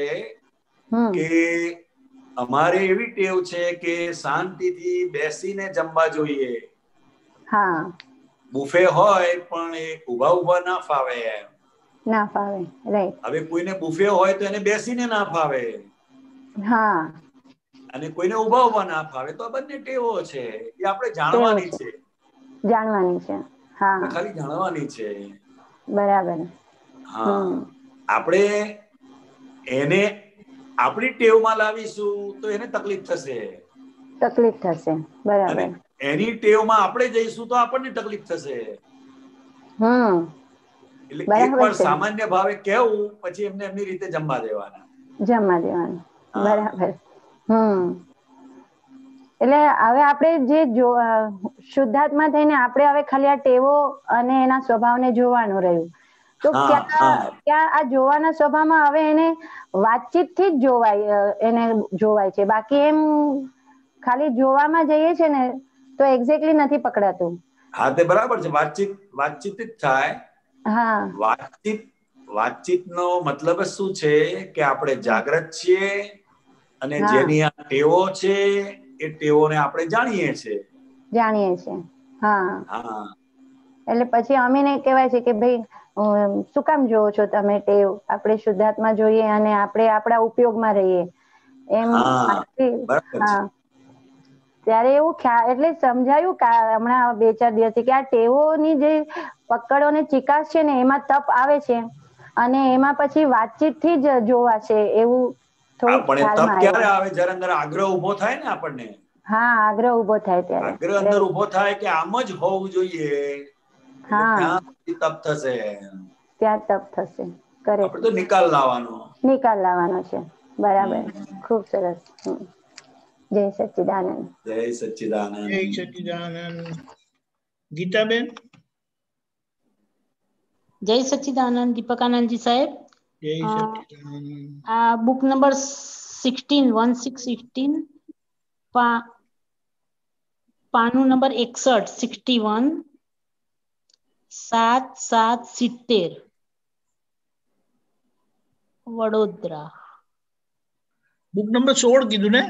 [SPEAKER 2] કે અમારે એવી ટેવ છે કે શાંતિથી બેસીને જમવા જોઈએ.
[SPEAKER 12] હા
[SPEAKER 2] બુફે હોય પણ એ ઉભા ઉભા ના ફાવે એમ.
[SPEAKER 12] ના ફાવે. રાઈટ.
[SPEAKER 2] હવે કોઈને બુફે હોય તો એને બેસીને ના ફાવે.
[SPEAKER 12] હા
[SPEAKER 2] અને કોઈને ઉભા ઉભા ના ફાવે. તો આ બંને ટેવો છે એ આપણે
[SPEAKER 12] તેવું
[SPEAKER 2] જાણવાની છે.
[SPEAKER 12] જાણવાની છે. હા
[SPEAKER 2] આપણે ખાલી જાણવાની છે.
[SPEAKER 12] બરાબર.
[SPEAKER 2] હા આપણે એને આપણી ટેવમાં લાવીશું તો એને તકલીફ થશે.
[SPEAKER 12] તકલીફ થશે.
[SPEAKER 2] અને
[SPEAKER 12] બરાબર.
[SPEAKER 2] એની ટેવમાં આપણે જઈશું તો આપણને તકલીફ થશે. એટલે એક
[SPEAKER 12] બરાબર
[SPEAKER 2] વાર
[SPEAKER 12] છે.
[SPEAKER 2] સામાન્ય ભાવે કેવું, પછી એમને એમની રીતે જમવા દેવાના.
[SPEAKER 12] જમવા દેવાનું. બરાબર. એટલે હવે આપણે જે શુદ્ધાત્મા થઈને આપણે હવે ખાલી આ ટેવો અને એના સ્વભાવને જોવાનું રહ્યું. તો ક્યાં આ જોવાના સ્વભાવમાં હવે એને વાતચીત થી જ એને જોવાય છે. બાકી એમ ખાલી જોવામાં જઈએ છે ને તો એક્ઝેક્ટલી નથી પકડાતું.
[SPEAKER 2] હા તે બરાબર છે. વાતચીત જ થાય.
[SPEAKER 12] હા
[SPEAKER 2] વાતચીતનો મતલબ શું છે કે આપણે જાગ્રત છીએ અને
[SPEAKER 12] હા
[SPEAKER 2] જેની આ ટેવો છે એ ટેવોને આપણે જાણીએ છીએ.
[SPEAKER 12] જાણીએ છીએ. હા
[SPEAKER 2] હા
[SPEAKER 12] એટલે પછી અમીને કહેવાય છે કે ભાઈ શું કામ જોવો છો તમે ટેવ? આપણે શુદ્ધાત્મા જોઈએ અને આપણે આપણા ઉપયોગમાં રહીએ. એમ
[SPEAKER 2] બરાબર છે.
[SPEAKER 12] હા ત્યારે એવું એટલે સમજાયું હમણાં 2-4 દિવસથી કે આ ટેવોની જે પકડો ને ચિકાસ છે ને એમાં તપ આવે છે. અને એમાં પછી વાતચીત થી જ જોવાશે એવું થોડુંક
[SPEAKER 2] પણ તપ
[SPEAKER 12] ખ્યાલમાં
[SPEAKER 2] ક્યારે
[SPEAKER 12] આવ્યું.
[SPEAKER 2] આવે? જ્યારે અંદર આગ્રહ ઉભો થાય ને આપણને.
[SPEAKER 12] હા આગ્રહ ઉભો થાય ત્યારે.
[SPEAKER 2] આગ્રહ અંદર ઉભો થાય કે આમ જ હોવું જોઈએ. એટલે
[SPEAKER 12] હા
[SPEAKER 2] ત્યાં સુધી તપ થશે.
[SPEAKER 12] ત્યાં તપ થશે.
[SPEAKER 2] આપણે તો નિકાલ લાવવાનો.
[SPEAKER 12] નિકાલ લાવવાનો છે. બરાબર. ખુબ સરસ. જય સચ્ચિદાનંદ.
[SPEAKER 2] જય સચ્ચિદાનંદ.
[SPEAKER 3] જય સચ્ચિદાનંદ. ગીતાબેન.
[SPEAKER 7] જય સચ્ચિદાનંદ. દીપકાનંદજી સાહેબ.
[SPEAKER 3] જય સચ્ચિદાનંદ.
[SPEAKER 7] આ બુક નંબર 16 પાનું નંબર 61 7-7-70 વડોદરા.
[SPEAKER 3] બુક નંબર 16 કીધું ને?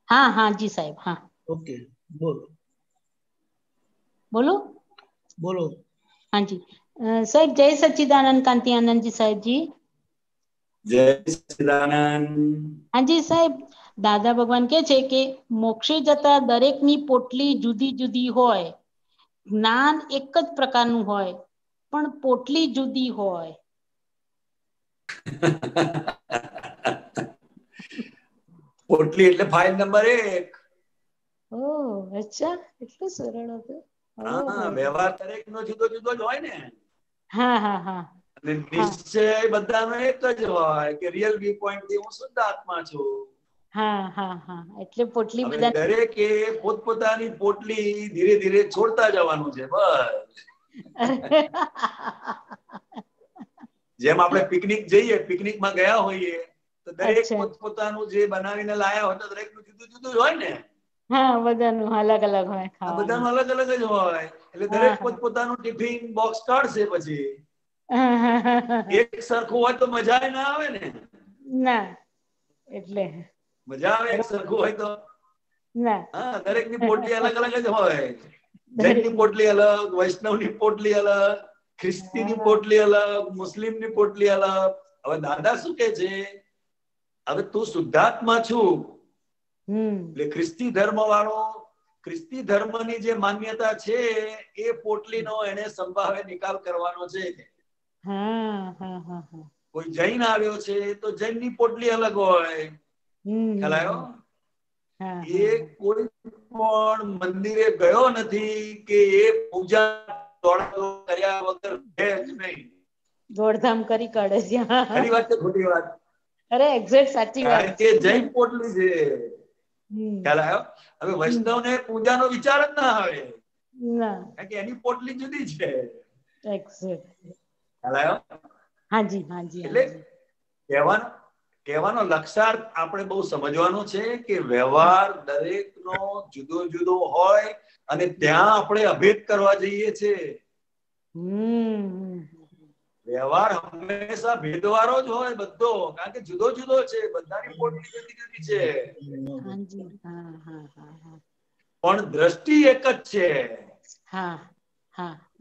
[SPEAKER 7] હા જી સાહેબ. હા
[SPEAKER 3] ઓકે બોલો. બોલો.
[SPEAKER 7] હાજી સાહેબ. જય સચ્ચિદાનંદ. કાંતિ આનંદજી સાહેબજી.
[SPEAKER 2] જય સચ્ચિદાનંદ.
[SPEAKER 7] હાજી સાહેબ. દાદા ભગવાન કે છે કે મોક્ષે જતા દરેકની પોટલી જુદી જુદી હોય. જ્ઞાન એક જ પ્રકારનું હોય પણ પોટલી જુદી હોય.
[SPEAKER 2] પોટલી એટલે ફાઇલ નંબર 1.
[SPEAKER 7] ઓહ અચ્છા. એટલું સરળ હતું.
[SPEAKER 2] હા વ્યવહાર દરેક નો જુદો જુદો જ હોય ને.
[SPEAKER 7] હા
[SPEAKER 2] અને નિશ્ચય બધાનો એક જ હોય કે રિયલ વ્યૂ પોઈન્ટ થી હું શુદ્ધ આત્મા છું.
[SPEAKER 7] હા એટલે પોટલી
[SPEAKER 2] હવે
[SPEAKER 7] બધા
[SPEAKER 2] દરેકે પોતપોતાની પોટલી ધીરે ધીરે છોડતા જવાનું છે. બસ જેમ આપણે પિકનિક જઈએ, પિકનિકમાં ગયા હોઈએ તો દરેક પોતપોતાનું જે બનાવીને લાયા હોય તો દરેક નું જુદું જુદું જ હોય ને.
[SPEAKER 7] હા બધાનું અલગ અલગ હોય.
[SPEAKER 2] આ બધાનું અલગ અલગ જ હોય. એટલે દરેક પોતપોતાનું ટિફિન બોક્સ કાઢશે. પછી એક સરખું હોય તો મજા ના આવે ને.
[SPEAKER 7] ના એટલે
[SPEAKER 2] મજા આવે એક સરખું હોય તો?
[SPEAKER 7] ના.
[SPEAKER 2] હા દરેક ની પોટલી અલગ અલગ જ હોય. જૈન ની પોટલી અલગ, વૈષ્ણવ ની પોટલી અલગ, ખ્રિસ્તી ની પોટલી અલગ, મુસ્લિમ ની પોટલી અલગ. હવે દાદા શું કે છે, હવે તું શુદ્ધાત્મા છું એટલે ખ્રિસ્તી ધર્મ વાળો, ખ્રિસ્તી ધર્મની જે માન્યતા છે એ પોટલીનો એને સંભાવે નિકાલ કરવાનો છે. કોઈ જૈન આવ્યો છે તો જૈન ની પોટલી અલગ હોય. ખ્યાલ આવ્યો? એ કોઈ પણ મંદિરે ગયો નથી કે એ પૂજા કર્યા વગર રહે જ નહીં.
[SPEAKER 7] દોડધામ કરી કાઢે છે.
[SPEAKER 2] ખરી વાત છે ખોટી વાત?
[SPEAKER 7] અરે એક્ઝેક્ટ સાચી વાત
[SPEAKER 2] કારણ કે જૈન પોટલી છે. ખ્યાલ આવ્યો? હવે વૈષ્ણવ ને પૂજાનો વિચાર જ ના આવે, કારણ કે એની પોટલી જુદી છે.
[SPEAKER 7] એક્ઝેક્ટ.
[SPEAKER 2] ખ્યાલ આવ્યો?
[SPEAKER 7] હાજી હાજી.
[SPEAKER 2] એટલે કહેવાનો લક્ષાર્થ આપણે બહુ સમજવાનો છે કે વ્યવહાર દરેકનો જુદો જુદો હોય અને ત્યાં આપણે અભેદ કરવા જઈએ છીએ. વ્યવહાર હંમેશા ભેદવાળો જ હોય બધો, કારણ કે જુદો જુદો છે, બધાની પોટલી જુદી જુદી છે, પણ દ્રષ્ટિ એક જ છે.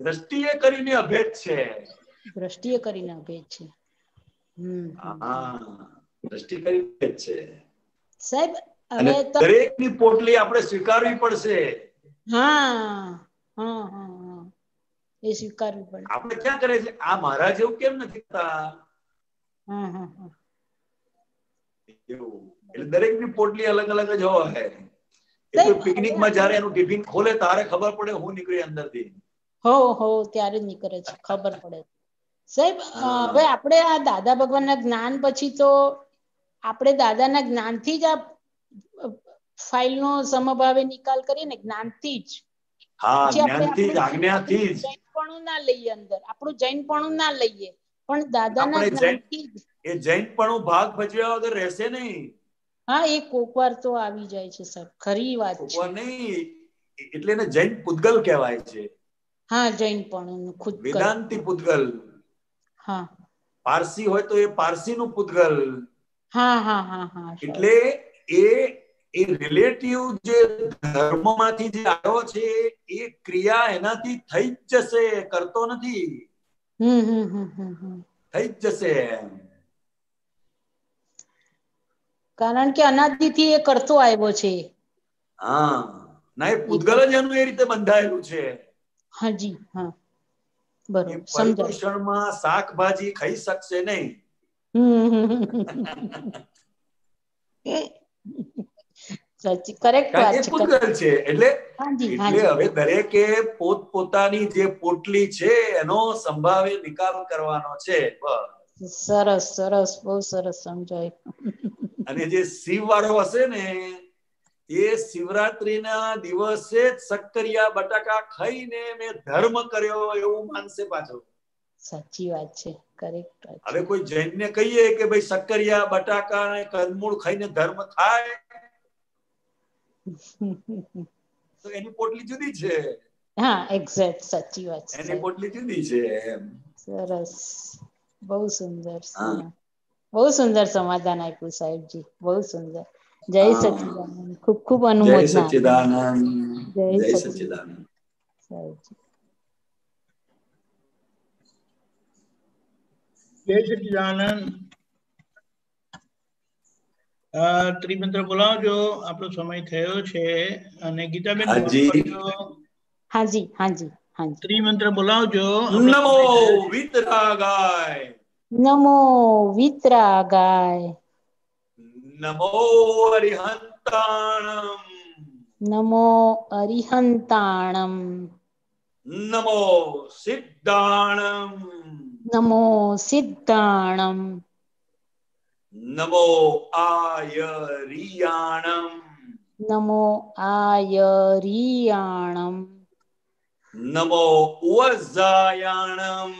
[SPEAKER 2] દ્રષ્ટિએ કરીને અભેદ છે.
[SPEAKER 7] દ્રષ્ટિએ કરીને અભેદ છે.
[SPEAKER 2] દ્રષ્ટિ કરીને જ છે.
[SPEAKER 7] સાહેબ
[SPEAKER 2] અને દરેકની પોટલી આપણે સ્વીકારવી પડશે.
[SPEAKER 7] એ સ્વીકારવું પડે.
[SPEAKER 2] આપણે ક્યાં કરે છે આ મારા જેવું કેમ નથી થતા? એટલે દરેકની પોટલી અલગ અલગ જ હોય. એટલે પિકનિકમાં જ્યારે એનું ટિફિન ખોલે તારે ખબર પડે હું નીકળી અંદરથી.
[SPEAKER 7] હો ત્યારે જ નીકળે છે, ખબર પડે. સાહેબ હવે આપણે આ દાદા ભગવાનના જ્ઞાન પછી તો આપણે દાદાના જ્ઞાનથી જ આ ફાઇલનો સમભાવે નિકાલ કરીએ ને, જ્ઞાનથી જ.
[SPEAKER 2] જ્ઞાનથી જ, આજ્ઞાથી જ.
[SPEAKER 7] જૈનપણું ના લઈએ અંદર, આપણું જૈનપણું ના લઈએ, પણ દાદાના જ્ઞાનથી જ.
[SPEAKER 2] એ જૈનપણું ભાગ ભજવ્યા વગર રહેશે નહીં.
[SPEAKER 7] એ કોકવાર તો આવી જાય છે સાહેબ, ખરી વાત છે.
[SPEAKER 2] નહીં, એટલે એને જૈન પૂતગલ કહેવાય છે.
[SPEAKER 7] જૈનપણું ખુદ
[SPEAKER 2] વેદાંતી પૂતગલ. પારસી હોય તો એ પારસીનું પૂતગલ. એટલે એ રિલેટિવ જે ધર્મમાંથી જે આવ્યો છે એ ક્રિયા એનાથી થઈ જ જશે, કરતો નથી. થઈ જ જશે,
[SPEAKER 7] કારણ કે અનાદિથી એ કરતો આવ્યો છે.
[SPEAKER 2] ના, એ પૂતગલ જ એનું એ રીતે બંધાયેલું છે.
[SPEAKER 7] બરોબર.
[SPEAKER 2] પર્યુષણમાં શાકભાજી ખાઈ શકશે નહીં.
[SPEAKER 7] સાચી, કરેક્ટ વાત છે.
[SPEAKER 2] પૂતગલ છે એટલે હવે દરેકે પોતપોતાની જે પોટલી છે એનો સંભાવે નિકાલ કરવાનો છે.
[SPEAKER 7] સરસ સરસ, બહુ સરસ સમજાય.
[SPEAKER 2] અને જે શિવ વાળો હશે ને એ શિવરાત્રીના દિવસે જ શક્કરિયા બટાકા ખાઈને મેં ધર્મ કર્યો એવું માનશે પાછો.
[SPEAKER 7] સાચી વાત છે, કરેક્ટ.
[SPEAKER 2] હવે કોઈ જૈનને કહીએ કે ભાઈ શક્કરિયા બટાકા અને કંદમૂળ ખાઈને ધર્મ થાય તો એની પોટલી જુદી છે.
[SPEAKER 7] એક્ઝેક્ટ, સાચી વાત છે.
[SPEAKER 2] એની પોટલી જુદી છે.
[SPEAKER 7] સરસ, બહુ સુંદર, બહુ સુંદર સમાધાન આપ્યું સાહેબજી, બહુ સુંદર. જય સચ્ચિદાનંદ, ખૂબ ખૂબ અનુમોદના.
[SPEAKER 2] જય સચ્ચિદાનંદ, જય સચ્ચિદાનંદ.
[SPEAKER 3] જય સચ્ચિદાનંદ. ત્રિમંત્ર બોલાવજો, આપણો સમય થયો છે. અને ગીતાબેન
[SPEAKER 7] હાજી
[SPEAKER 3] ત્રિમંત્ર બોલાવજો.
[SPEAKER 2] નમો વિતરાગાય,
[SPEAKER 7] નમો વિતરાગાય,
[SPEAKER 2] નમો અરિહંતાણમ,
[SPEAKER 7] નમો અરિહંતાણમ,
[SPEAKER 2] નમો સિદ્ધાણમ,
[SPEAKER 7] નમો સિદ્ધાણમ,
[SPEAKER 2] નમો આયરિયાણમ,
[SPEAKER 7] નમો આયરિયાણમ,
[SPEAKER 2] નમો ઉવઝાયાણમ,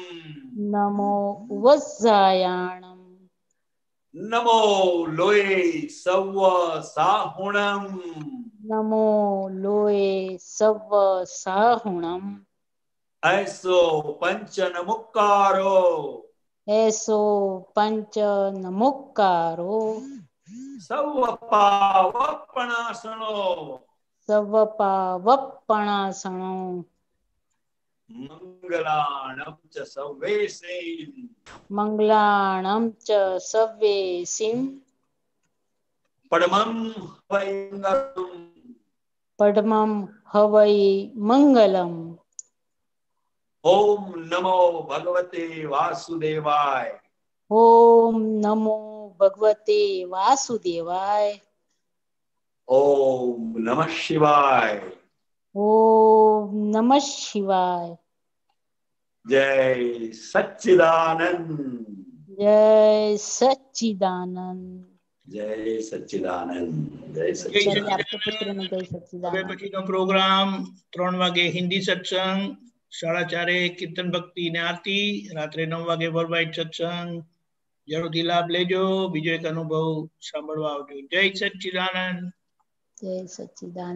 [SPEAKER 7] નમો ઉવઝાયાણમ,
[SPEAKER 2] નમો લોય સવ સાહુણમ,
[SPEAKER 7] નમો લોય સવ સાહુણમ,
[SPEAKER 2] એસો પંચ નમુક્કારો,
[SPEAKER 7] એસો પંચ નમુક્કારો,
[SPEAKER 2] સવ પાવપણાસણો,
[SPEAKER 7] સવ પાવપણાસણો,
[SPEAKER 2] મંગલાણમ ચ સવેસીમ,
[SPEAKER 7] મંગલાણમ ચ સવેસીમ,
[SPEAKER 2] પડમં વૈંગલમ,
[SPEAKER 7] પડમં હવૈ મંગલમ.
[SPEAKER 2] ઓમ નમો ભગવતે વાસુદેવાય,
[SPEAKER 7] ઓમ નમો ભગવતે વાસુદેવાય,
[SPEAKER 2] ઓમ નમઃ શિવાય,
[SPEAKER 7] ઓમ નમઃ શિવાય.
[SPEAKER 2] जय सच्चिदानंद।
[SPEAKER 7] जय सच्चिदानंद।
[SPEAKER 2] जय सच्चिदानंद। जय
[SPEAKER 7] सच्चिदानंद। जय
[SPEAKER 3] सच्चिदानंद। पछીનો પ્રોગ્રામ 3 વાગે હિન્દી સત્સંગ, 4:30 કીર્તન ભક્તિ ને આરતી, રાત્રે 9 વાગે વર્બવાઇટ સત્સંગ. જરૂરથી લાભ લેજો, બીજો એક અનુભવ સાંભળવા આવજો. જય સચ્ચિદાનંદ.
[SPEAKER 7] જય સચ્ચિદાનંદ.